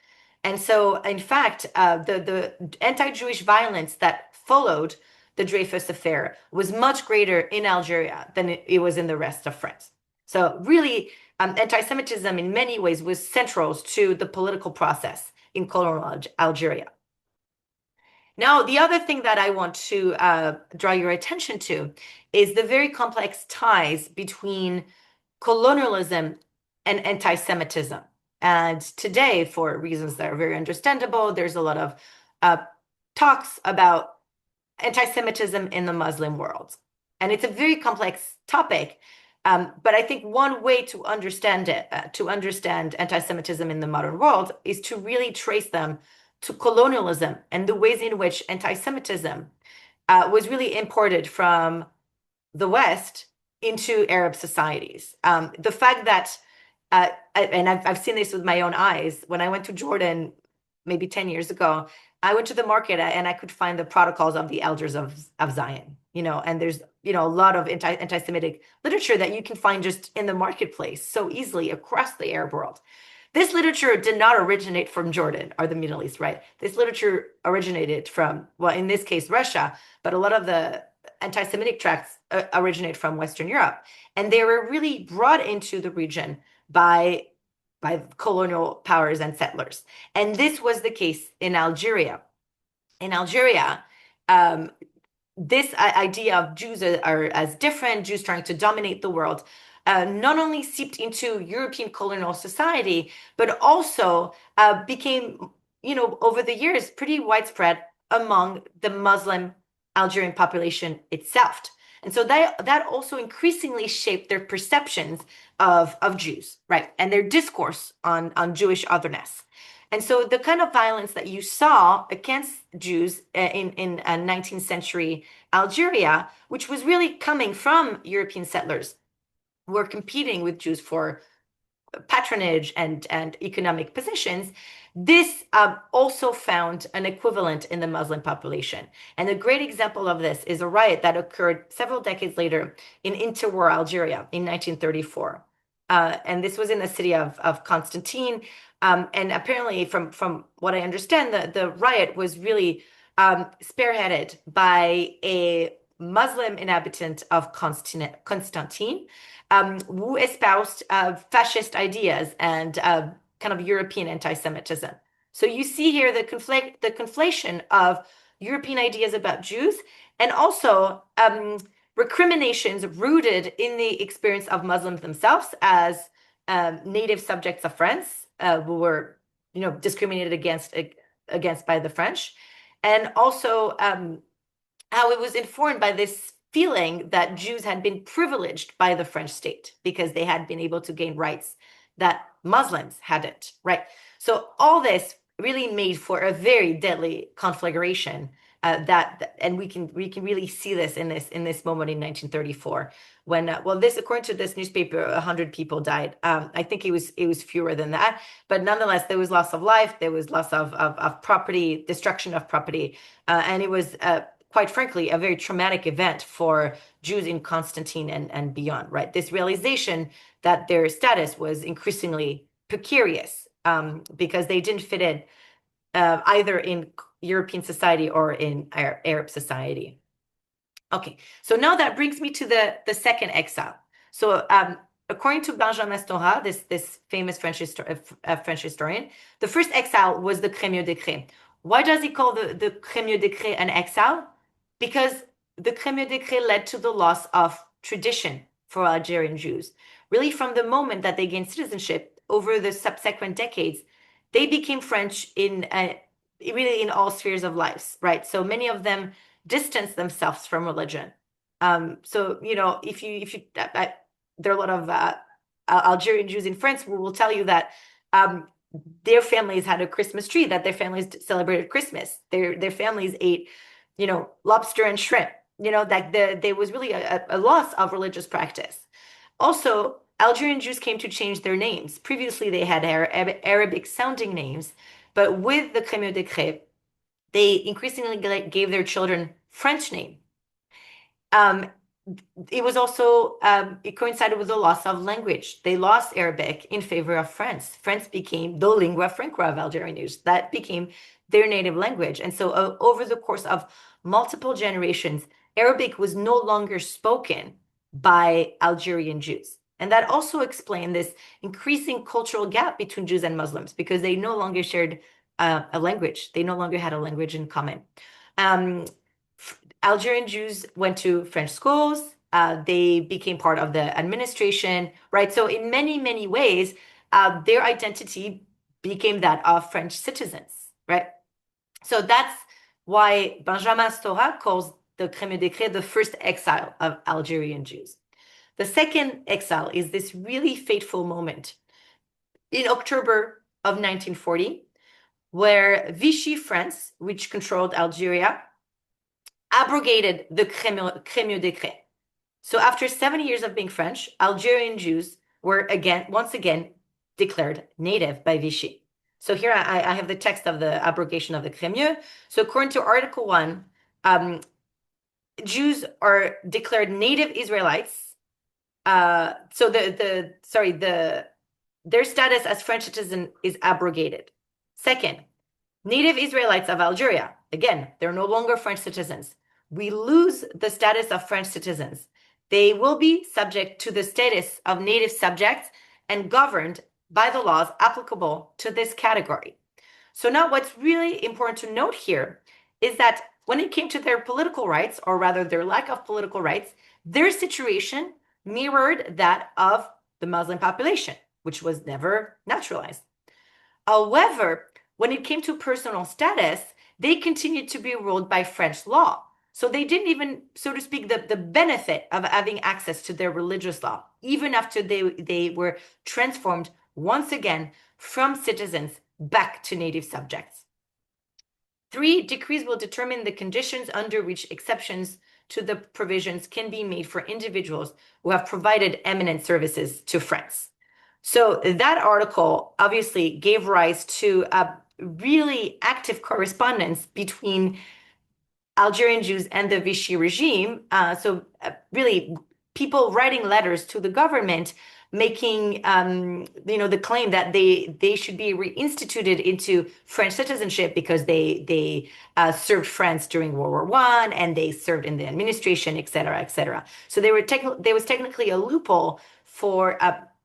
And so, in fact, the anti-Jewish violence that followed the Dreyfus affair was much greater in Algeria than it was in the rest of France. So really, anti-Semitism in many ways was central to the political process in colonial Algeria. Now, the other thing that I want to draw your attention to is the very complex ties between colonialism and anti-Semitism. And today, for reasons that are very understandable, there's a lot of talks about anti-Semitism in the Muslim world. And it's a very complex topic. But I think one way to understand it, to understand anti-Semitism in the modern world, is to really trace them to colonialism and the ways in which anti-Semitism was really imported from the West into Arab societies. The fact that, and I've seen this with my own eyes, when I went to Jordan maybe 10 years ago, I went to the market and I could find the protocols of the elders of Zion, and there's, a lot of anti-Semitic literature that you can find just in the marketplace so easily across the Arab world. This literature did not originate from Jordan or the Middle East, right? This literature originated from, well, in this case, Russia, but a lot of the anti-Semitic tracts originate from Western Europe. And they were really brought into the region by colonial powers and settlers. And this was the case in Algeria. In Algeria, this idea of Jews are as different, Jews trying to dominate the world, not only seeped into European colonial society, but also became, over the years, pretty widespread among the Muslim Algerian population itself. And so that also increasingly shaped their perceptions of Jews, right? And their discourse on Jewish otherness. And so the kind of violence that you saw against Jews in 19th century Algeria, which was really coming from European settlers who were competing with Jews for patronage and economic positions, this also found an equivalent in the Muslim population. And a great example of this is a riot that occurred several decades later in interwar Algeria in 1934. And this was in the city of Constantine. And apparently, from what I understand, the riot was really spearheaded by a Muslim inhabitant of Constantine, who espoused fascist ideas and kind of European anti-Semitism. So you see here the conflation of European ideas about Jews and also recriminations rooted in the experience of Muslims themselves as native subjects of France who were, discriminated against by the French, and also how it was informed by this feeling that Jews had been privileged by the French state because they had been able to gain rights that Muslims hadn't, right? So all this really made for a very deadly conflagration and we can really see this in this moment in 1934 when this, according to this newspaper, 100 people died. I think it was fewer than that, but nonetheless there was loss of life, there was loss of property, destruction of property, and it was quite frankly a very traumatic event for Jews in Constantine and beyond, right? This realization that their status was increasingly precarious because they didn't fit in either in European society or in Arab society. Okay, so now that brings me to the second exile. So according to Benjamin Stora, this famous French historian, the first exile was the Crémieux Decree. Why does he call the Crémieux Decree an exile? Because the Crémieux Decree led to the loss of tradition for Algerian Jews. Really, from the moment that they gained citizenship over the subsequent decades, they became French really in all spheres of life, right? So many of them distanced themselves from religion. So if you there are a lot of Algerian Jews in France who will tell you that their families had a Christmas tree, that their families celebrated Christmas. Their families ate, lobster and shrimp. That there was really a loss of religious practice. Also, Algerian Jews came to change their names. Previously, they had Arabic-sounding names, but with the Crémieux Decree, they increasingly gave their children French names. It was also, it coincided with the loss of language. They lost Arabic in favor of French. French became the lingua franca of Algerians. That became their native language. And so over the course of multiple generations, Arabic was no longer spoken by Algerian Jews. And that also explained this increasing cultural gap between Jews and Muslims because they no longer shared a language. They no longer had a language in common. Algerian Jews went to French schools. They became part of the administration, right? So in many, many ways, their identity became that of French citizens, right? So that's why Benjamin Stora calls the Crémieux Decree the first exile of Algerian Jews. The second exile is this really fateful moment in October of 1940, where Vichy France, which controlled Algeria, abrogated the Crémieux Decree. So after 70 years of being French, Algerian Jews were once again declared native by Vichy. So here I have the text of the abrogation of the Crémieux. So according to Article 1, Jews are declared native Israelites. So their status as French citizen is abrogated. Second, native Israelites of Algeria, again, they're no longer French citizens. We lose the status of French citizens. They will be subject to the status of native subjects and governed by the laws applicable to this category. So now what's really important to note here is that when it came to their political rights, or rather their lack of political rights, their situation mirrored that of the Muslim population, which was never naturalized. However, when it came to personal status, they continued to be ruled by French law. So they didn't even, so to speak, the benefit of having access to their religious law, even after they were transformed once again from citizens back to native subjects. 3, decrees will determine the conditions under which exceptions to the provisions can be made for individuals who have provided eminent services to France. So that article obviously gave rise to a really active correspondence between Algerian Jews and the Vichy regime. Really people writing letters to the government making the claim that they should be reinstituted into French citizenship because they served France during World War I and they served in the administration, et cetera, et cetera. So there was technically a loophole for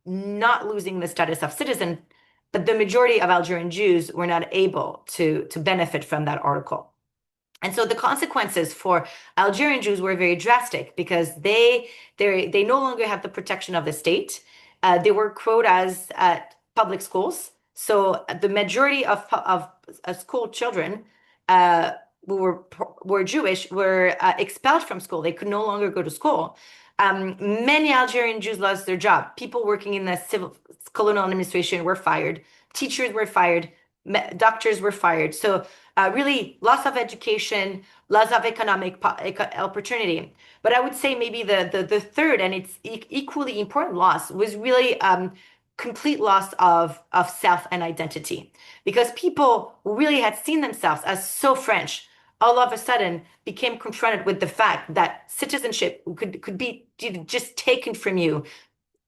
not losing the status of citizen, but the majority of Algerian Jews were not able to benefit from that article. And so the consequences for Algerian Jews were very drastic because they no longer have the protection of the state. They were quotas at public schools. So the majority of school children who were Jewish were expelled from school. They could no longer go to school. Many Algerian Jews lost their job. People working in the civil colonial administration were fired. Teachers were fired. Doctors were fired. So really loss of education, loss of economic opportunity. But I would say maybe the third, and it's equally important loss, was really complete loss of self and identity. Because people who really had seen themselves as so French, all of a sudden became confronted with the fact that citizenship could be just taken from you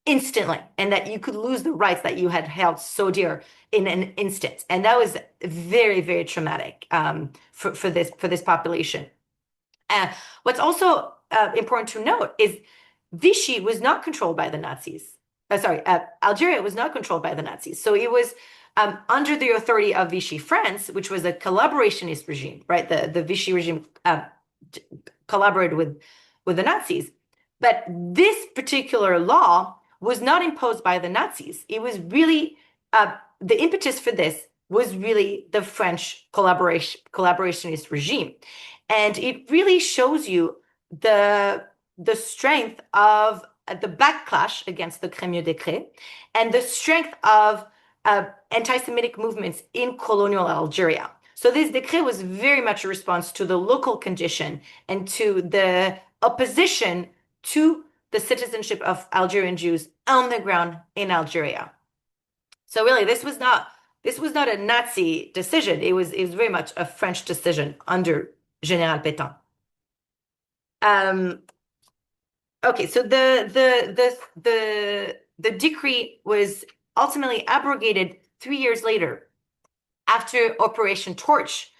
instantly, and that you could lose the rights that you had held so dear in an instant. And that was very, very traumatic for this population. What's also important to note is Vichy was not controlled by the Nazis. Algeria was not controlled by the Nazis. So it was under the authority of Vichy France, which was a collaborationist regime, right? The Vichy regime collaborated with the Nazis. But this particular law was not imposed by the Nazis. It was really, the impetus for this was really the French collaborationist regime. And it really shows you the strength of the backlash against the Crémieux Decret and the strength of anti-Semitic movements in colonial Algeria. So this decree was very much a response to the local condition and to the opposition to the citizenship of Algerian Jews on the ground in Algeria. So really, this was not a Nazi decision. It was very much a French decision under General Pétain. Okay, so the decree was ultimately abrogated 3 years later after Operation Torch,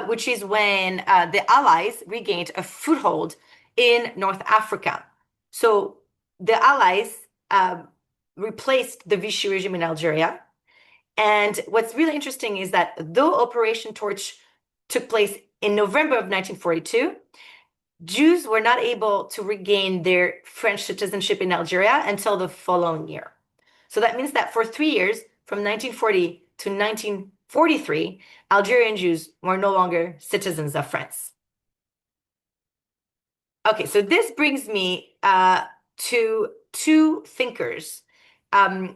which is when the Allies regained a foothold in North Africa. So the Allies replaced the Vichy regime in Algeria. And what's really interesting is that though Operation Torch took place in November of 1942, Jews were not able to regain their French citizenship in Algeria until the following year. So that means that for 3 years, from 1940 to 1943, Algerian Jews were no longer citizens of France. Okay, so this brings me to two thinkers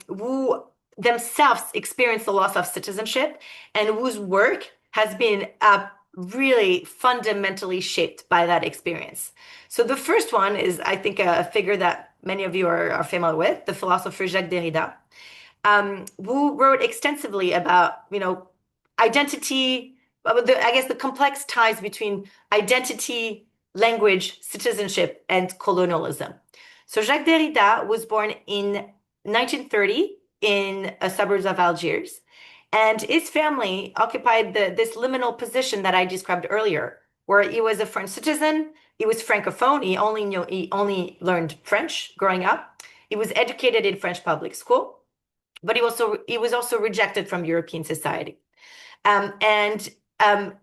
who themselves experienced the loss of citizenship and whose work has been really fundamentally shaped by that experience. So the first one is, I think, a figure that many of you are familiar with, the philosopher Jacques Derrida, who wrote extensively about, identity, I guess the complex ties between identity, language, citizenship, and colonialism. So Jacques Derrida was born in 1930 in a suburbs of Algiers, and his family occupied this liminal position that I described earlier, where he was a French citizen, he was francophone, he only learned French growing up. He was educated in French public school, but he was also rejected from European society. And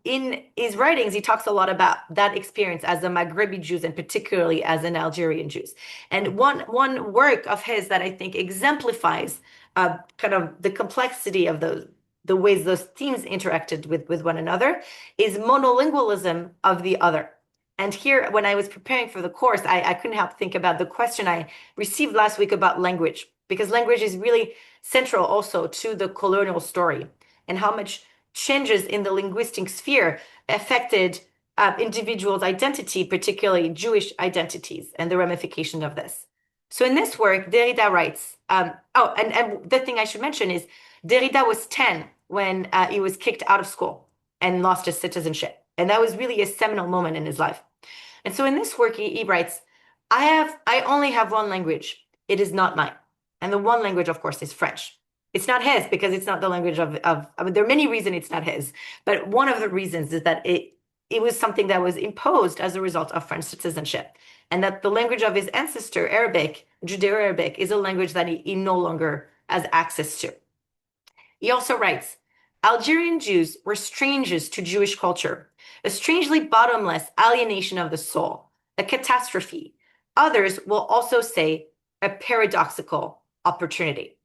in his writings, he talks a lot about that experience as a Maghrebi Jew and particularly as an Algerian Jew. And one work of his that I think exemplifies kind of the complexity of the ways those teams interacted with one another is monolingualism of the other. And here, when I was preparing for the course, I couldn't help think about the question I received last week about language, because language is really central also to the colonial story and how much changes in the linguistic sphere affected individuals' identity, particularly Jewish identities, and the ramification of this. So in this work, Derrida writes, and the thing I should mention is Derrida was 10 when he was kicked out of school and lost his citizenship. And that was really a seminal moment in his life. And so in this work, he writes, I only have one language. It is not mine. And the one language, of course, is French. It's not his because it's not the language of I mean, there are many reasons it's not his, but one of the reasons is that it was something that was imposed as a result of French citizenship, and that the language of his ancestor, Arabic, Judeo-Arabic, is a language that he no longer has access to. He also writes, Algerian Jews were strangers to Jewish culture, a strangely bottomless alienation of the soul, a catastrophe. Others will also say a paradoxical opportunity.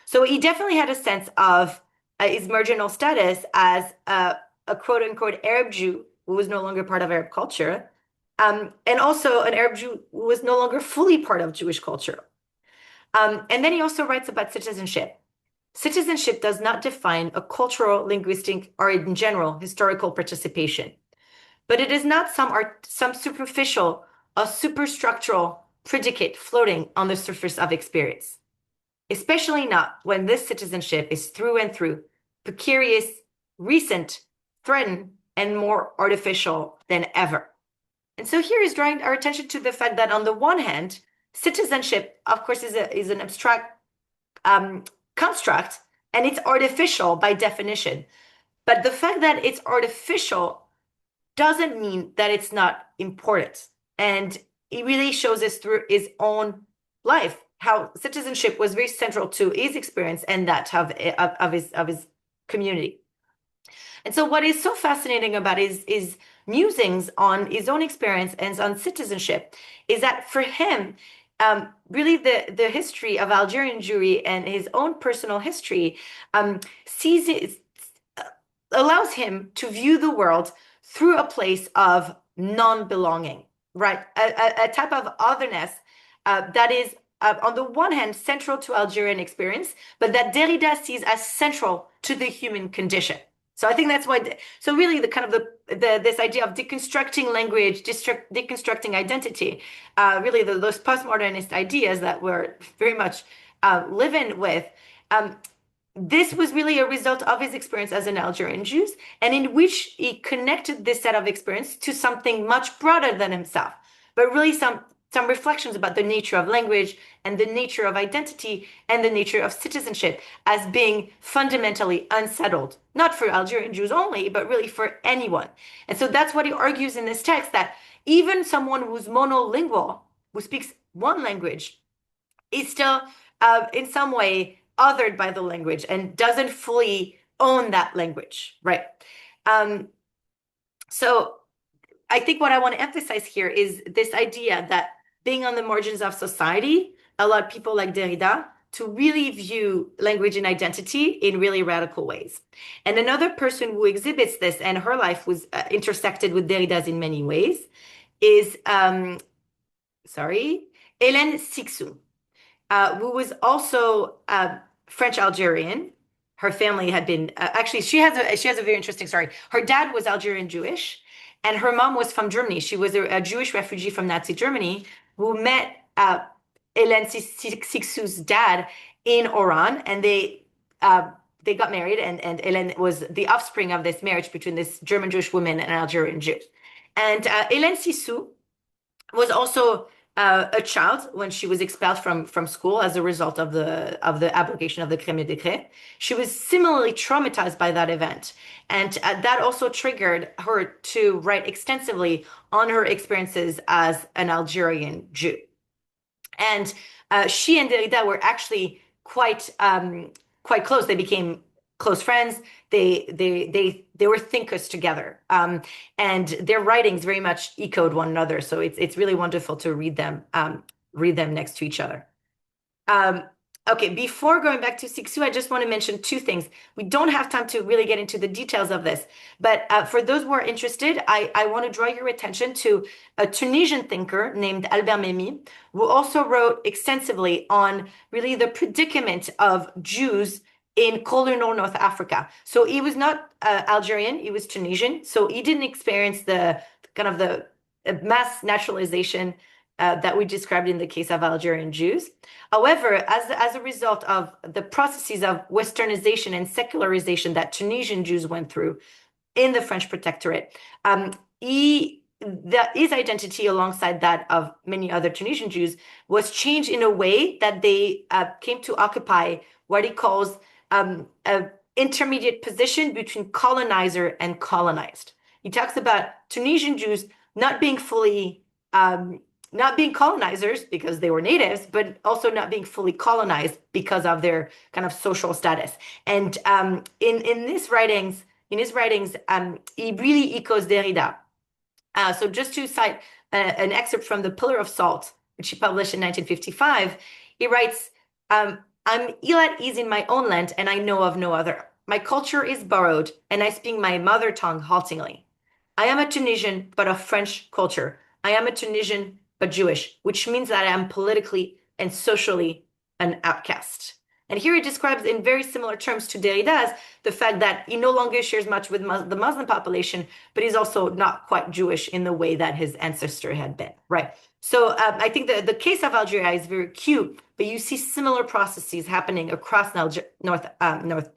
So he definitely had a sense of his marginal status as a quote unquote Arab Jew who was no longer part of Arab culture, and also an Arab Jew who was no longer fully part of Jewish culture. And then he also writes about citizenship. Citizenship does not define a cultural, linguistic, or in general, historical participation. But it is not some superficial or superstructural predicate floating on the surface of experience. Especially not when this citizenship is through and through precarious, recent, threatened, and more artificial than ever. And so here is drawing our attention to the fact that on the one hand, citizenship, of course, is an abstract construct, and it's artificial by definition. But the fact that it's artificial doesn't mean that it's not important. And he really shows us through his own life how citizenship was very central to his experience and that of his community. And so what is so fascinating about his musings on his own experience and on citizenship is that for him, really the history of Algerian Jewry and his own personal history allows him to view the world through a place of non-belonging, right? A type of otherness that is, on the one hand, central to Algerian experience, but that Derrida sees as central to the human condition. So I think that's why. So really, the kind of this idea of deconstructing language, deconstructing identity, really those postmodernist ideas that we're very much living with. This was really a result of his experience as an Algerian Jew, and in which he connected this set of experience to something much broader than himself, but really some reflections about the nature of language and the nature of identity and the nature of citizenship as being fundamentally unsettled, not for Algerian Jews only, but really for anyone. And so that's what he argues in this text, that even someone who's monolingual, who speaks one language, is still in some way othered by the language and doesn't fully own that language, right? So I think what I want to emphasize here is this idea that being on the margins of society allowed people like Derrida to really view language and identity in really radical ways. And another person who exhibits this, and her life was intersected with Derrida's in many ways, is, Hélène Cixous, who was also French Algerian. her family had been actually she has a very interesting story. Her dad was Algerian Jewish, and her mom was from Germany. She was a Jewish refugee from Nazi Germany who met Hélène Cixous's dad in Oran, and they got married, and Hélène was the offspring of this marriage between this German Jewish woman and an Algerian Jew. And Hélène Cixous was also a child when she was expelled from school as a result of the abrogation of the Crème de Décret. She was similarly traumatized by that event, and that also triggered her to write extensively on her experiences as an Algerian Jew. And she and Derrida were actually quite close. They became close friends. They were thinkers together, and their writings very much echoed one another. So it's really wonderful to read them next to each other. Okay, before going back to Cixous, I just want to mention two things. We don't have time to really get into the details of this, but for those who are interested, I want to draw your attention to a Tunisian thinker named Albert Memmi, who also wrote extensively on really the predicament of Jews in colonial North Africa. So he was not Algerian, he was Tunisian, so he didn't experience the kind of the mass naturalization that we described in the case of Algerian Jews. However, as a result of the processes of westernization and secularization that Tunisian Jews went through in the French protectorate, his identity, alongside that of many other Tunisian Jews, was changed in a way that they came to occupy what he calls an intermediate position between colonizer and colonized. He talks about Tunisian Jews not being fully not being colonizers because they were natives, but also not being fully colonized because of their kind of social status. And in his writings, he really echoes Derrida. So just to cite an excerpt from The Pillar of Salt, which he published in 1955, he writes, I'm ill at ease in my own land, and I know of no other. My culture is borrowed, and I speak my mother tongue haltingly. I am a Tunisian, but of French culture. I am a Tunisian, but Jewish, which means that I am politically and socially an outcast. And here he describes in very similar terms to Derrida's the fact that he no longer shares much with the Muslim population, but he's also not quite Jewish in the way that his ancestor had been, right? So I think the case of Algeria is very cute, but you see similar processes happening across North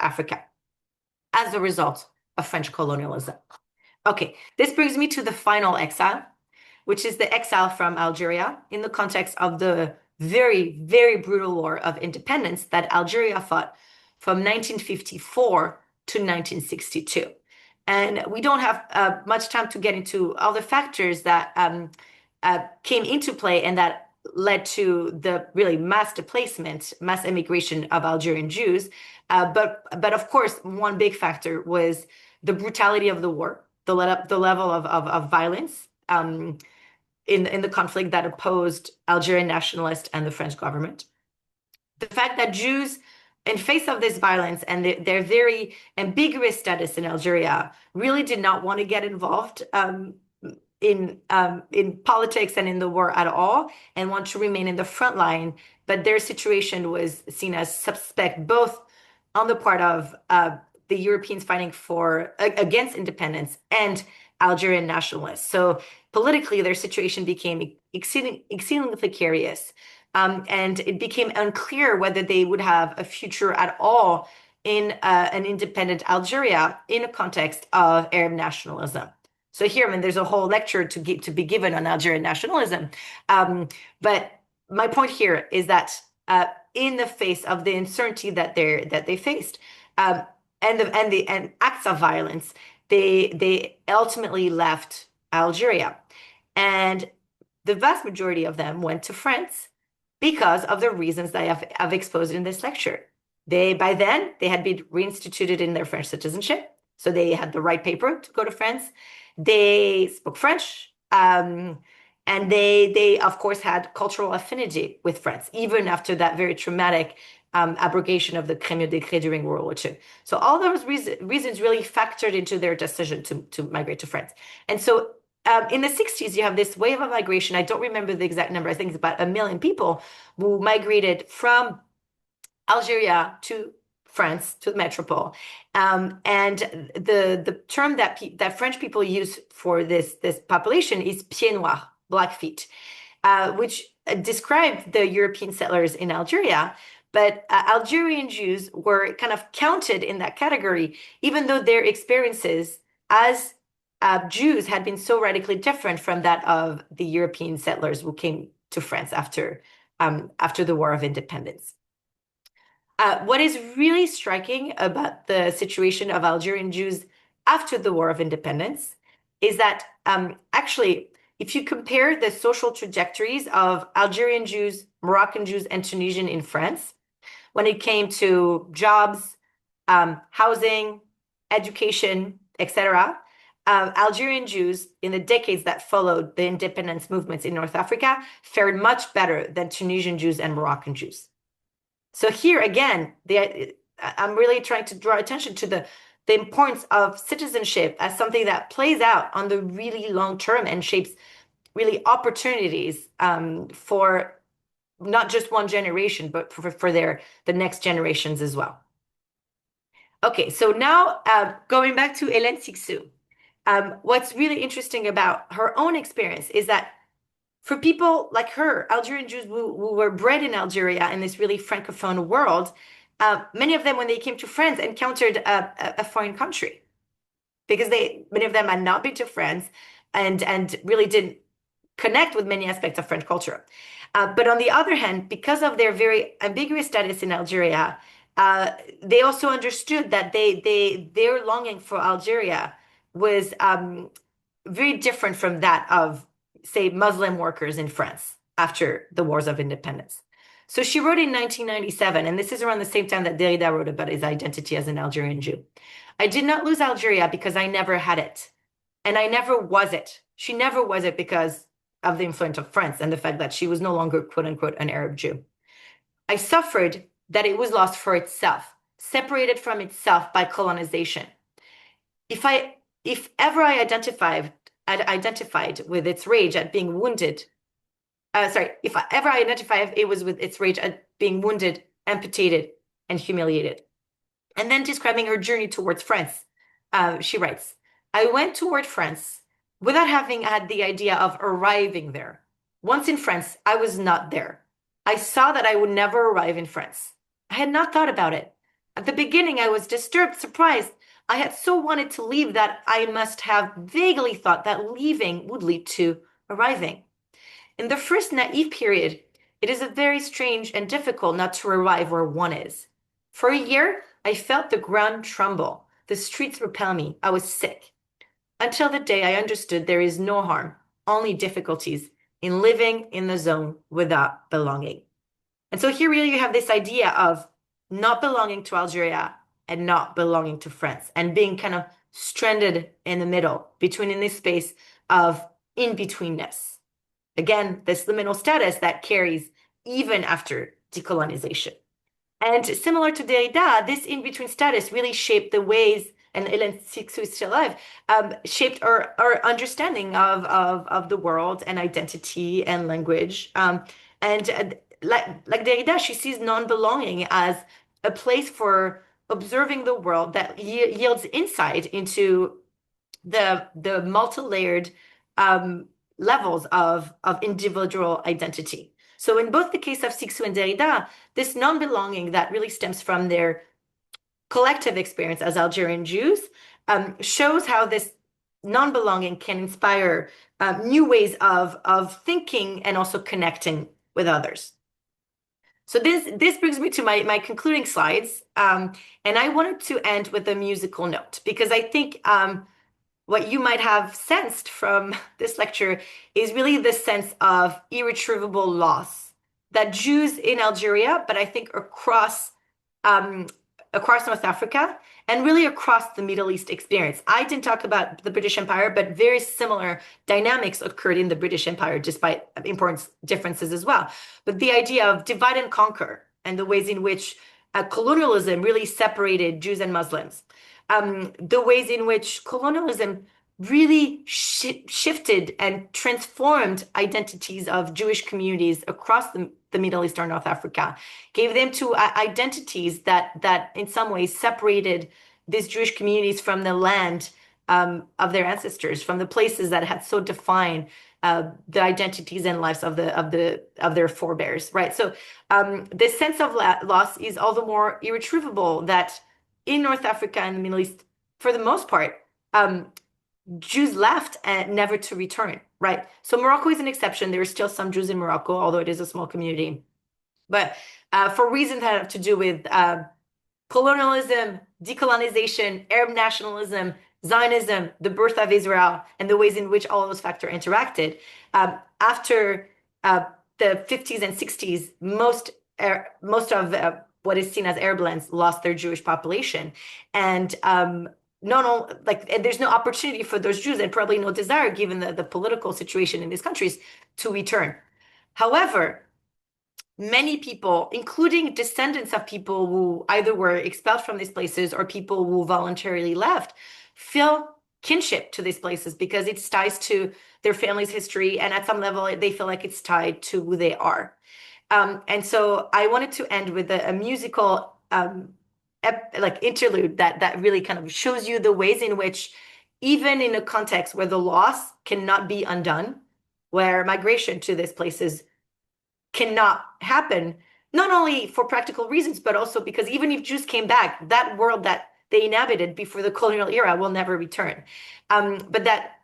Africa as a result of French colonialism. Okay, this brings me to the final exile, which is the exile from Algeria in the context of the very, very brutal war of independence that Algeria fought from 1954 to 1962. And we don't have much time to get into all the factors that came into play and that led to the really mass displacement, mass immigration of Algerian Jews. But of course, one big factor was the brutality of the war, the level of violence in the conflict that opposed Algerian nationalists and the French government. The fact that Jews, in face of this violence and their very ambiguous status in Algeria, really did not want to get involved in politics and in the war at all, and want to remain in the front line. But their situation was seen as suspect, both on the part of the Europeans fighting against independence and Algerian nationalists. So politically, their situation became exceedingly precarious. And it became unclear whether they would have a future at all in an independent Algeria in a context of Arab nationalism. So here, I mean, there's a whole lecture to be given on Algerian nationalism. But my point here is that in the face of the uncertainty that they faced, and acts of violence, they ultimately left Algeria. And the vast majority of them went to France because of the reasons that I've exposed in this lecture. By then, they had been reinstituted in their French citizenship, so they had the right paper to go to France. They spoke French, and they of course had cultural affinity with France, even after that very traumatic abrogation of the Crème de Décret during World War II. So all those reasons really factored into their decision to migrate to France. And so in the 60s, you have this wave of migration. I don't remember the exact number. I think it's about 1 million people who migrated from Algeria to France, to the metropole. And the term that French people use for this population is pieds noirs, Blackfeet, which described the European settlers in Algeria. But Algerian Jews were kind of counted in that category, even though their experiences as Jews had been so radically different from that of the European settlers who came to France after the War of Independence. What is really striking about the situation of Algerian Jews after the War of Independence is that actually, if you compare the social trajectories of Algerian Jews, Moroccan Jews, and Tunisian in France, when it came to jobs, housing, education, etc., Algerian Jews in the decades that followed the independence movements in North Africa fared much better than Tunisian Jews and Moroccan Jews. So here again, I'm really trying to draw attention to the importance of citizenship as something that plays out on the really long term and shapes really opportunities for not just one generation, but for the next generations as well. Okay, so now going back to Hélène Cixous, what's really interesting about her own experience is that for people like her, Algerian Jews who were bred in Algeria in this really francophone world, many of them, when they came to France, encountered a foreign country because many of them had not been to France and really didn't connect with many aspects of French culture. But on the other hand, because of their very ambiguous status in Algeria, they also understood that their longing for Algeria was very different from that of, say, Muslim workers in France after the Wars of Independence. So she wrote in 1997, and this is around the same time that Derrida wrote about his identity as an Algerian Jew. I did not lose Algeria because I never had it, and I never was it. She never was it because of the influence of France and the fact that she was no longer, quote unquote, an Arab Jew. I suffered that it was lost for itself, separated from itself by colonization. If ever I identified with its rage at being wounded, if ever I identified it was with its rage at being wounded, amputated, and humiliated. And then describing her journey towards France, she writes, I went toward France without having had the idea of arriving there. Once in France, I was not there. I saw that I would never arrive in France. I had not thought about it. At the beginning, I was disturbed, surprised. I had so wanted to leave that I must have vaguely thought that leaving would lead to arriving. In the first naive period, it is a very strange and difficult not to arrive where one is. For a year, I felt the ground tremble. The streets repel me. I was sick. Until the day I understood there is no harm, only difficulties in living in the zone without belonging. And so here really you have this idea of not belonging to Algeria and not belonging to France and being kind of stranded in the middle between in this space of in-betweenness. Again, this liminal status that carries even after decolonization. And similar to Derrida, this in-between status really shaped the ways, and Hélène Cixous is still alive, shaped our understanding of the world and identity and language. Like Derrida, she sees non-belonging as a place for observing the world that yields insight into the multi-layered levels of individual identity. So in both the case of Cixous and Derrida, this non-belonging that really stems from their collective experience as Algerian Jews shows how this non-belonging can inspire new ways of thinking and also connecting with others. So this brings me to my concluding slides, and I wanted to end with a musical note because I think what you might have sensed from this lecture is really the sense of irretrievable loss that Jews in Algeria, but I think across North Africa and really across the Middle East experience. I didn't talk about the British Empire, but very similar dynamics occurred in the British Empire, despite important differences as well. But the idea of divide and conquer and the ways in which colonialism really separated Jews and Muslims, the ways in which colonialism really shifted and transformed identities of Jewish communities across the Middle East or North Africa, gave them to identities that in some ways separated these Jewish communities from the land of their ancestors, from the places that had so defined the identities and lives of their forebears, right? So this sense of loss is all the more irretrievable that in North Africa and the Middle East, for the most part, Jews left and never to return, right? So Morocco is an exception. There are still some Jews in Morocco, although it is a small community. But for reasons that have to do with colonialism, decolonization, Arab nationalism, Zionism, the birth of Israel, and the ways in which all of those factors interacted, after the 50s and 60s, most of what is seen as Arab lands lost their Jewish population. And there's no opportunity for those Jews and probably no desire, given the political situation in these countries, to return. However, many people, including descendants of people who either were expelled from these places or people who voluntarily left, feel kinship to these places because it's ties to their family's history, and at some level they feel like it's tied to who they are. And so I wanted to end with a musical interlude that really kind of shows you the ways in which, even in a context where the loss cannot be undone, where migration to these places cannot happen, not only for practical reasons, but also because even if Jews came back, that world that they inhabited before the colonial era will never return. But that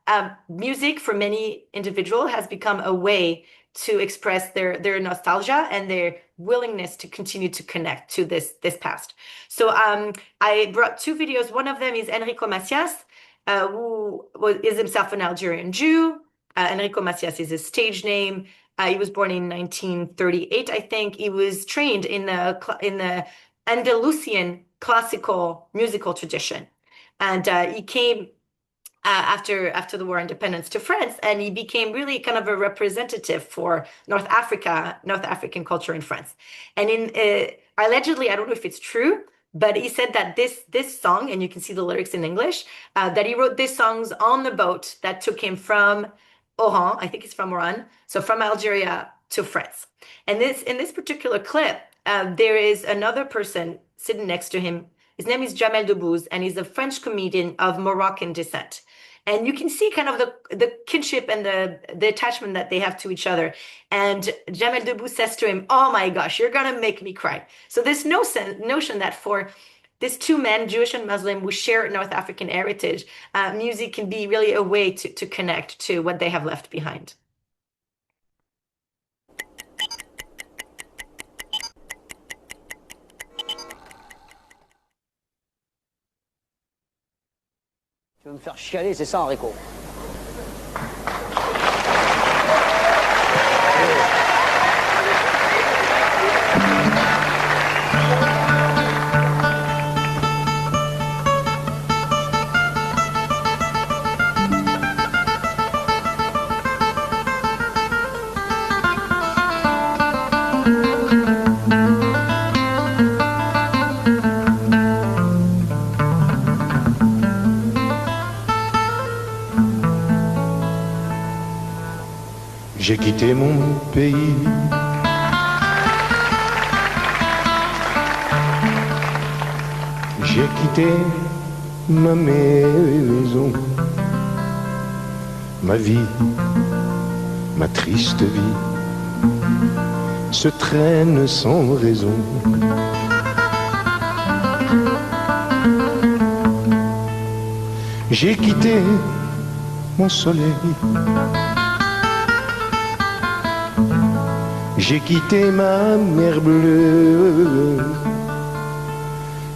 music for many individuals has become a way to express their nostalgia and their willingness to continue to connect to this past. So I brought two videos. One of them is Enrico Macias, who is himself an Algerian Jew. Enrico Macias is his stage name. He was born in 1938, I think. He was trained in the Andalusian classical musical tradition, and he came after the war of independence to France, and he became really kind of a representative for North African culture in France. And allegedly, I don't know if it's true, but he said that this song, and you can see the lyrics in English, that he wrote these songs on the boat that took him from Oran, I think it's from Oran, so from Algeria to France. And in this particular clip, there is another person sitting next to him. His name is Jamel Debbouze, and he's a French comedian of Moroccan descent. And you can see kind of the kinship and the attachment that they have to each other. And Jamel Debbouze says to him, "Oh my gosh, you're gonna make me cry." So there's no notion that for these two men, Jewish and Muslim, who share North African heritage, music can be really a way to connect to what they have left behind. Tu veux me faire chialer, c'est ça, Enrico? J'ai quitté mon pays, j'ai quitté ma maison, ma vie, ma triste vie se traîne sans raison. J'ai quitté mon soleil, j'ai quitté ma mer bleue,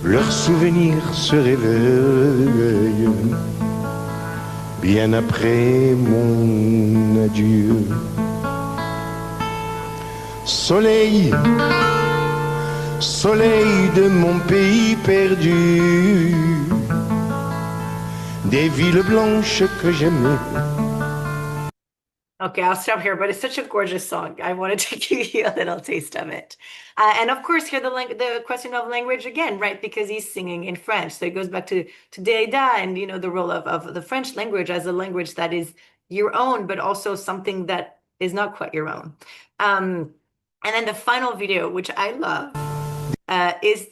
leurs souvenirs se réveillent bien après mon adieu. Soleil, soleil de mon pays perdu, des villes blanches que j'aimais. Okay, I'll stop here, but it's such a gorgeous song. I wanted to give you a little taste of it. And of course, here the question of language again, right? Because he's singing in French. So it goes back to Derrida and, the role of the French language as a language that is your own, but also something that is not quite your own. And then the final video, which I love, is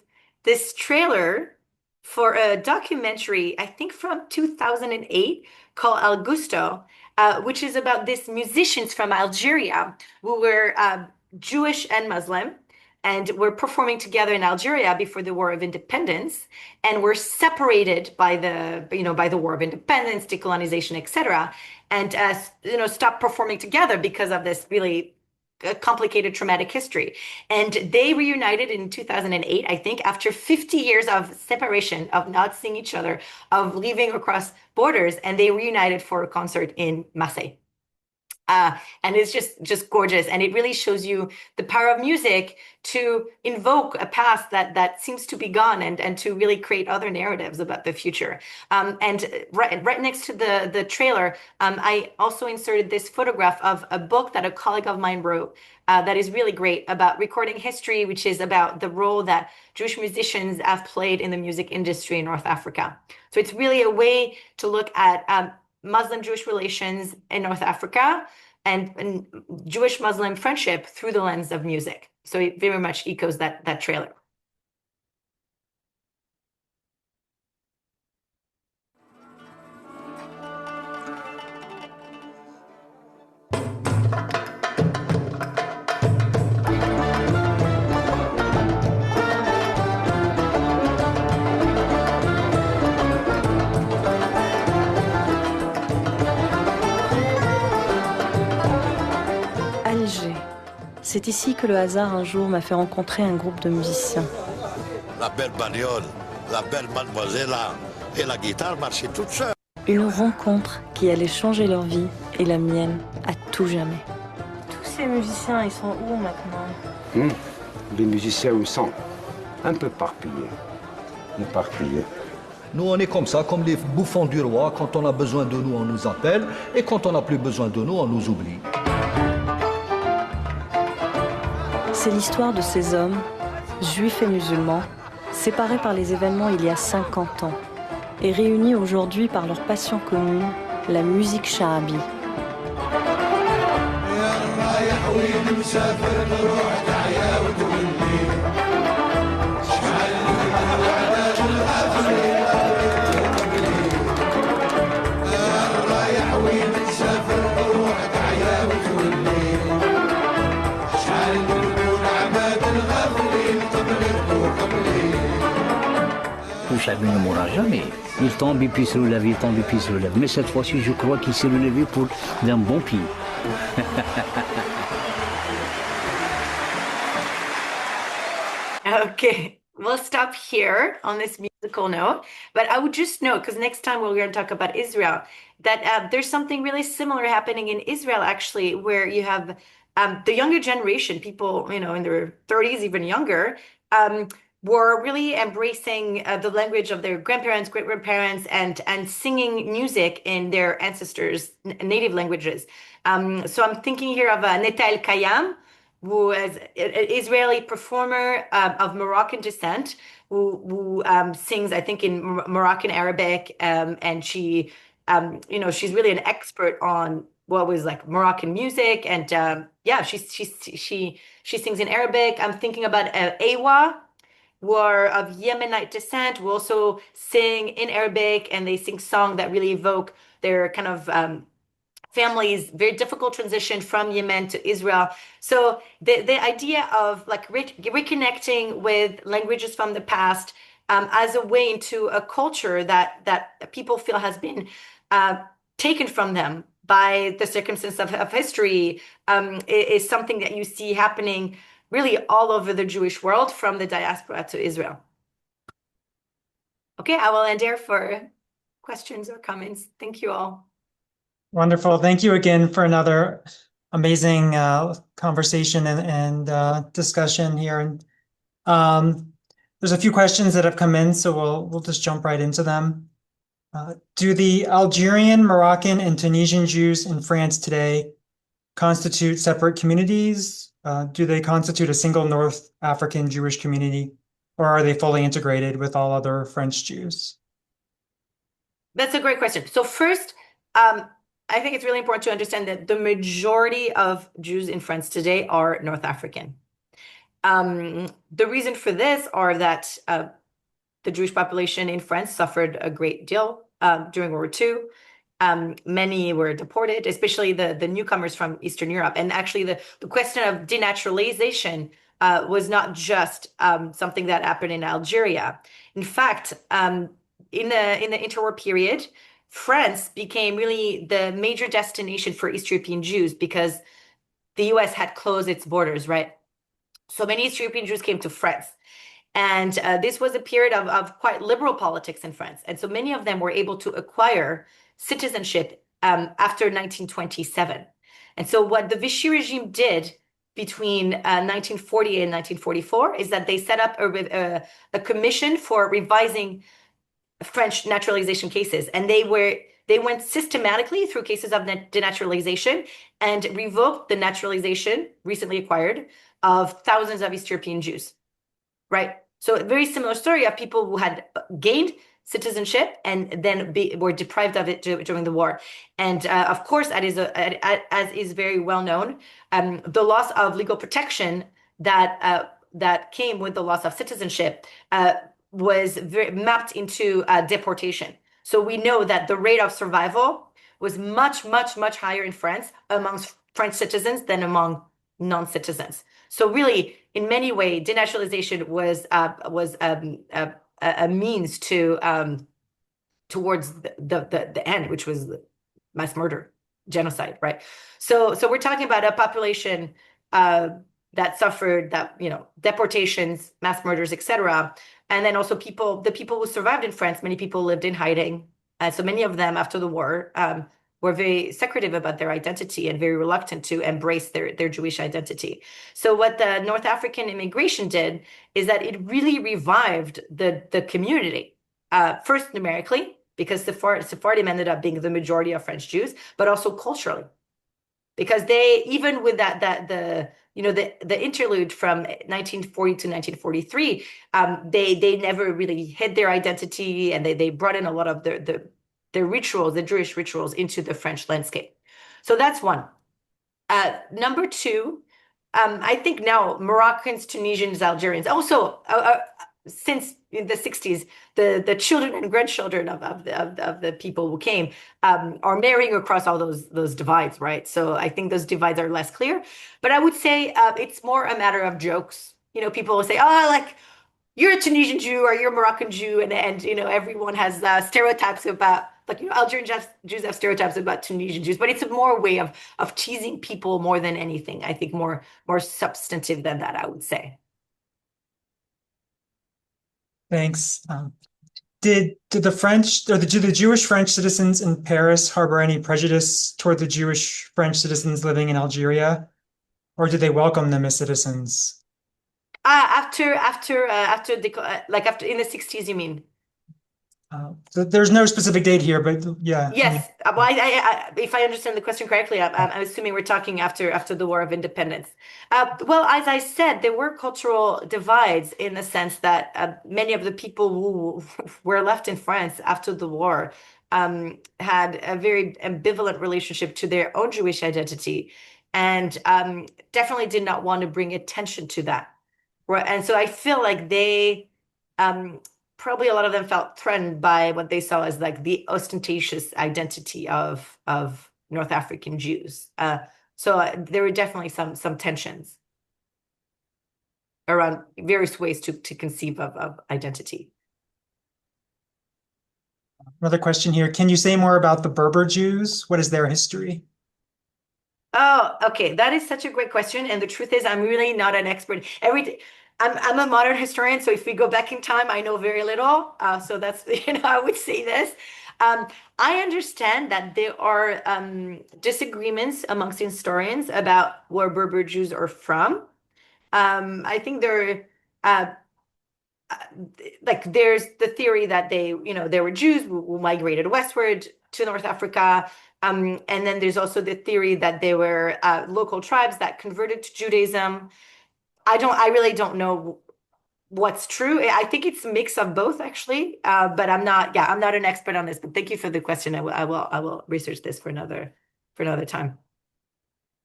this trailer for a documentary, I think from 2008, called El Gusto, which is about these musicians from Algeria who were Jewish and Muslim and were performing together in Algeria before the War of Independence and were separated by the War of Independence, decolonization, etc. And stopped performing together because of this really complicated traumatic history. And they reunited in 2008, I think, after 50 years of separation, of not seeing each other, of living across borders, and they reunited for a concert in Marseille. And it's just gorgeous. And it really shows you the power of music to invoke a past that seems to be gone and to really create other narratives about the future. And right next to the trailer, I also inserted this photograph of a book that a colleague of mine wrote that is really great about recording history, which is about the role that Jewish musicians have played in the music industry in North Africa. So it's really a way to look at Muslim-Jewish relations in North Africa and Jewish-Muslim friendship through the lens of music. So it very much echoes that trailer. Alger. C'est ici que le hasard un jour m'a fait rencontrer un groupe de musiciens. La belle bagnole, la belle mademoiselle et la guitare marchaient toutes seules. Une rencontre qui allait changer leur vie et la mienne à tout jamais. Tous ces musiciens, ils sont où maintenant? Les musiciens où sont un peu éparpillés. Nous, on est comme ça, comme les bouffons du roi. Quand on a besoin de nous, on nous appelle. Et quand on n'a plus besoin de nous, on nous oublie. C'est l'histoire de ces hommes, juifs et musulmans, séparés par les événements il y a 50 ans, et réunis aujourd'hui par leur passion commune, la musique sha'abi. Le Chabi ne mourra jamais. Il tombe et puis se relève, il tombe et puis se relève. Mais cette fois-ci, je crois qu'il s'est relevé pour d'un bon pied. Okay, we'll stop here on this musical note, but I would just note, because next time we're going to talk about Israel, that there's something really similar happening in Israel, actually, where you have the younger generation, people, in their 30s, even younger, were really embracing the language of their grandparents, great-grandparents, and singing music in their ancestors' native languages. So I'm thinking here of Neta El Kayam, who is an Israeli performer of Moroccan descent, who sings, I think, in Moroccan Arabic, and she, she's really an expert on what was like Moroccan music, and yeah, she sings in Arabic. I'm thinking about Ewa, who are of Yemenite descent, who also sing in Arabic, and they sing songs that really evoke their kind of families' very difficult transition from Yemen to Israel. So the idea of like reconnecting with languages from the past as a way into a culture that people feel has been taken from them by the circumstance of history is something that you see happening really all over the Jewish world, from the diaspora to Israel. Okay, I will end there for questions or comments. Thank you all. Wonderful. Thank you again for another amazing conversation and discussion here. And there's a few questions that have come in, so we'll just jump right into them. Do the Algerian, Moroccan, and Tunisian Jews in France today constitute separate communities? Do they constitute a single North African Jewish community, or are they fully integrated with all other French Jews? That's a great question. So first, I think it's really important to understand that the majority of Jews in France today are North African. The reason for this are that the Jewish population in France suffered a great deal during World War II. Many were deported, especially the newcomers from Eastern Europe. And actually, the question of denaturalization was not just something that happened in Algeria. In fact, in the interwar period, France became really the major destination for East European Jews because the US had closed its borders, right? So many East European Jews came to France. And this was a period of quite liberal politics in France. And so many of them were able to acquire citizenship after 1927. And so what the Vichy regime did between 1940 and 1944 is that they set up a commission for revising French naturalization cases. And they went systematically through cases of denaturalization and revoked the naturalization recently acquired of thousands of East European Jews. Right. So a very similar story of people who had gained citizenship and then were deprived of it during the war. And of course, as is very well known, the loss of legal protection that came with the loss of citizenship was mapped into deportation. So we know that the rate of survival was much, much, much higher in France amongst French citizens than among non-citizens. So really, in many ways, denaturalization was a means towards the end, which was mass murder, genocide, right? So we're talking about a population that suffered deportations, mass murders, etc. And then also the people who survived in France, many people lived in hiding. So many of them after the war were very secretive about their identity and very reluctant to embrace their Jewish identity. So what the North African immigration did is that it really revived the community. First numerically, because Sephardim ended up being the majority of French Jews, but also culturally. Because they, even with the interlude from 1940 to 1943, they never really hid their identity, and they brought in a lot of the rituals, the Jewish rituals, into the French landscape. So that's one. Number two, I think now Moroccans, Tunisians, Algerians, also since in the 60s, the children and grandchildren of the people who came are marrying across all those divides, right? So I think those divides are less clear. But I would say it's more a matter of jokes. People will say, oh, like, you're a Tunisian Jew or you're a Moroccan Jew, and everyone has stereotypes about, like, Algerian Jews have stereotypes about Tunisian Jews, but it's more a way of teasing people more than anything. I think more substantive than that, I would say. Thanks. Did the French or do the Jewish French citizens in Paris harbor any prejudice toward the Jewish French citizens living in Algeria, or did they welcome them as citizens? After in the 60s, you mean? So there's no specific date here, but yeah. Yes. Well, if I understand the question correctly, I'm assuming we're talking after the War of Independence. Well, as I said, there were cultural divides in the sense that many of the people who were left in France after the war had a very ambivalent relationship to their own Jewish identity, and definitely did not want to bring attention to that. Right. And so I feel like they probably a lot of them felt threatened by what they saw as like the ostentatious identity of North African Jews. So there were definitely some tensions around various ways to conceive of identity. Another question here. Can you say more about the Berber Jews? What is their history? Oh, okay. That is such a great question. And the truth is, I'm really not an expert. I'm a modern historian, so if we go back in time, I know very little. So that's, I would say this. I understand that there are disagreements amongst historians about where Berber Jews are from. I think there's the theory that they were Jews who migrated westward to North Africa. And then there's also the theory that they were local tribes that converted to Judaism. I really don't know what's true. I think it's a mix of both, actually. But I'm not an expert on this. But thank you for the question. I will research this for another time.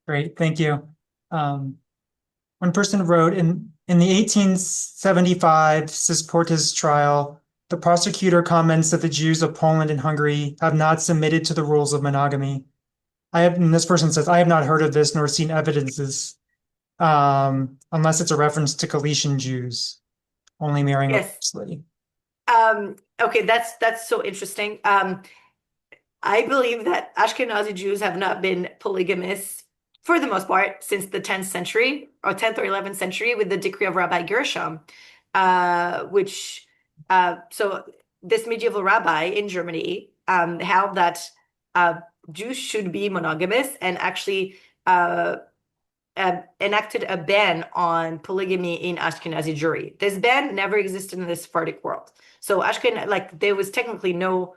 Great, thank you. One person wrote in the 1875 Cisportas trial, the prosecutor comments that the Jews of Poland and Hungary have not submitted to the rules of monogamy. And this person says, I have not heard of this nor seen evidences, unless it's a reference to Galician Jews only marrying Yes. mostly. Okay, that's so interesting. I believe that Ashkenazi Jews have not been polygamous for the most part since the 10th century or 10th or 11th century with the decree of Rabbi Gershom, so this medieval rabbi in Germany held that Jews should be monogamous and actually enacted a ban on polygamy in Ashkenazi Jewry. This ban never existed in the Sephardic world. So there was technically no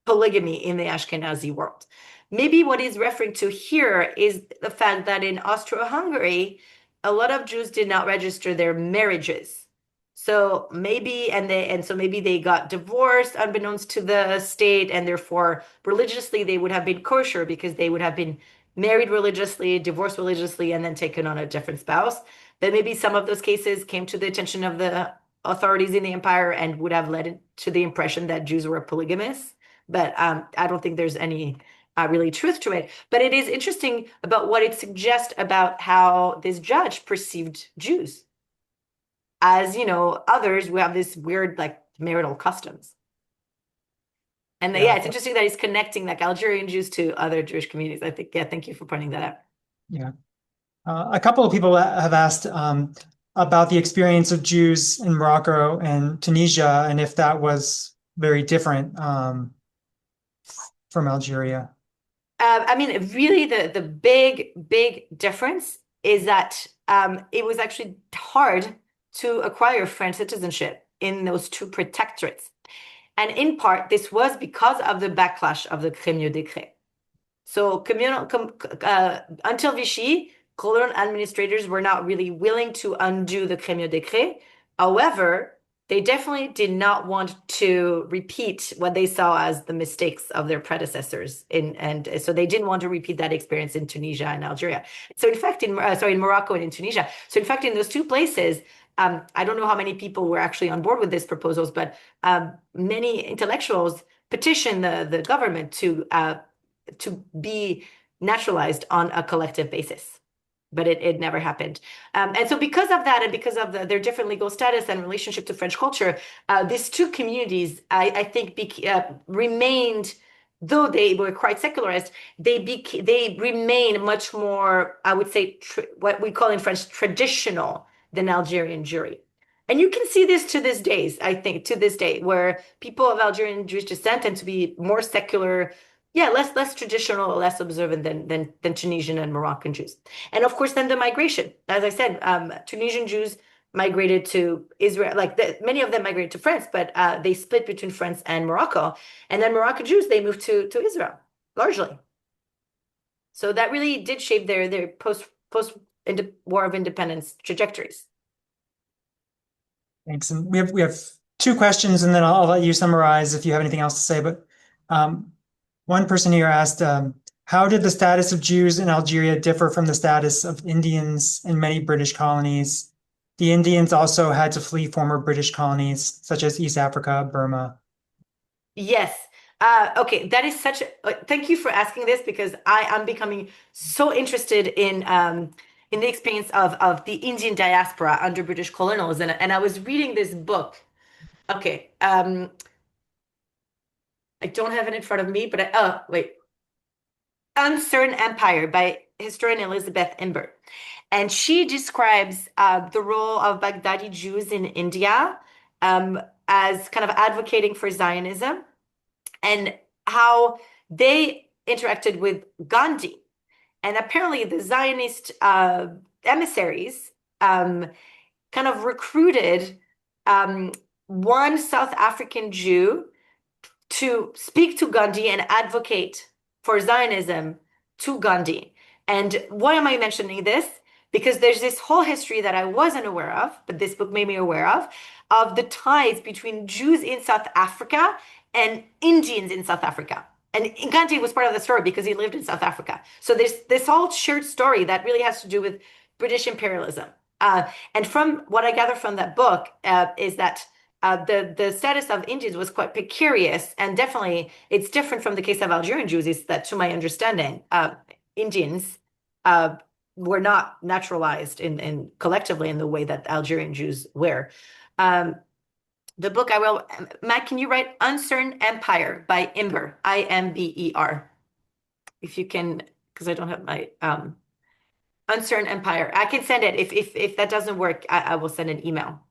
polygamy in the Ashkenazi world. Maybe what he's referring to here is the fact that in Austro-Hungary, a lot of Jews did not register their marriages. So maybe they got divorced unbeknownst to the state, and therefore religiously they would have been kosher because they would have been married religiously, divorced religiously, and then taken on a different spouse. But maybe some of those cases came to the attention of the authorities in the empire and would have led to the impression that Jews were polygamous. But I don't think there's any really truth to it. But it is interesting about what it suggests about how this judge perceived Jews. As others who have this weird like marital customs. And it's interesting that he's connecting like Algerian Jews to other Jewish communities. I think, thank you for pointing that out. Yeah. A couple of people have asked about the experience of Jews in Morocco and Tunisia and if that was very different from Algeria. I mean, really the big difference is that it was actually hard to acquire French citizenship in those two protectorates. And in part, this was because of the backlash of the Crémieux Decret. So until Vichy, colonial administrators were not really willing to undo the Crémieux Decret. However, they definitely did not want to repeat what they saw as the mistakes of their predecessors. And so they didn't want to repeat that experience in Tunisia and Algeria. So in fact, in Morocco and in Tunisia. So in fact, in those two places, I don't know how many people were actually on board with these proposals, but many intellectuals petitioned the government to be naturalized on a collective basis. But it never happened. And so because of that and because of their different legal status and relationship to French culture, these two communities, I think, remained, though they were quite secularized, they remain much more, I would say, what we call in French traditional than Algerian Jewry. And you can see this to this day, I think, to this day, where people of Algerian Jewish descent tend to be more secular, less traditional, less observant than Tunisian and Moroccan Jews. And of course, then the migration. As I said, Tunisian Jews migrated to Israel, many of them migrated to France, but they split between France and Morocco. And then Moroccan Jews, they moved to Israel, largely. So that really did shape their post-war of independence trajectories. Thanks. And we have two questions, and then I'll let you summarize if you have anything else to say. But one person here asked, how did the status of Jews in Algeria differ from the status of Indians in many British colonies? The Indians also had to flee former British colonies, such as East Africa, Burma. Yes. Okay, that is such a thank you for asking this, because I'm becoming so interested in the experience of the Indian diaspora under British colonialism. And I was reading this book. Okay. I don't have it in front of me, but wait. Uncertain Empire by historian Elizabeth Imber. And she describes the role of Baghdadi Jews in India as kind of advocating for Zionism and how they interacted with Gandhi. And apparently the Zionist emissaries kind of recruited one South African Jew to speak to Gandhi and advocate for Zionism to Gandhi. And why am I mentioning this? Because there's this whole history that I wasn't aware of, but this book made me aware of the ties between Jews in South Africa and Indians in South Africa. And Gandhi was part of the story because he lived in South Africa. So there's this whole shared story that really has to do with British imperialism. And from what I gather from that book is that the status of Indians was quite precarious, and definitely it's different from the case of Algerian Jews. Is that, to my understanding, Indians were not naturalized in collectively in the way that Algerian Jews were. The book I will, Matt, can you write Uncertain Empire by Imber, Imber, if you can, because I don't have my Uncertain Empire. I can send it. If that doesn't work, I will send an email.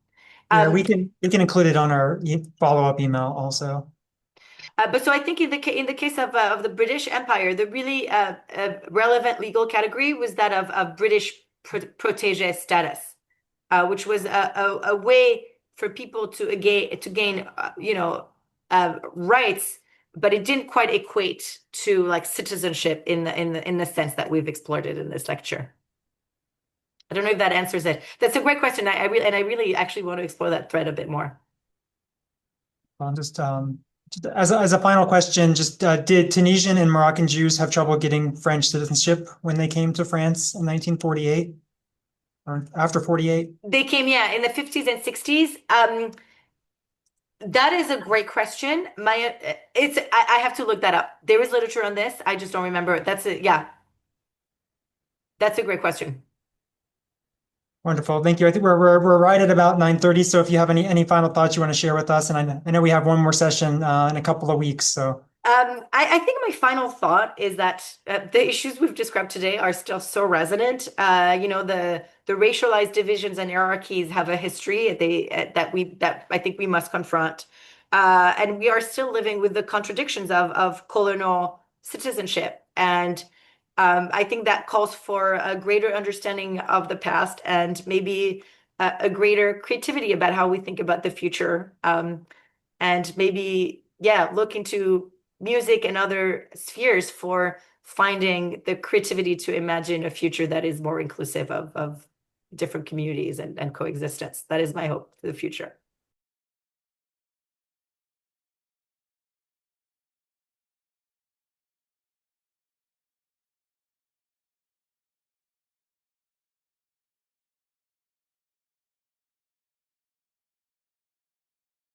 Yeah, we can include it on our follow-up email also. But so I think in the case of the British Empire, the really relevant legal category was that of British protégé status, which was a way for people to gain rights, but it didn't quite equate to like citizenship in the sense that we've explored it in this lecture. I don't know if that answers it. That's a great question. I really actually want to explore that thread a bit more. Just as a final question, did Tunisian and Moroccan Jews have trouble getting French citizenship when they came to France in 1948 or after 48? They came, yeah, in the 50s and 60s. That is a great question. I have to look that up. There is literature on this. I just don't remember it. That's a great question. Wonderful. Thank you. I think we're right at about 9:30. So if you have any final thoughts you want to share with us, and I know we have one more session in a couple of weeks. So I think my final thought is that the issues we've described today are still so resonant. The racialized divisions and hierarchies have a history that I think we must confront, and we are still living with the contradictions of colonial citizenship. And I think that calls for a greater understanding of the past and maybe a greater creativity about how we think about the future, and maybe look into music and other spheres for finding the creativity to imagine a future that is more inclusive of different communities and coexistence. That is my hope for the future.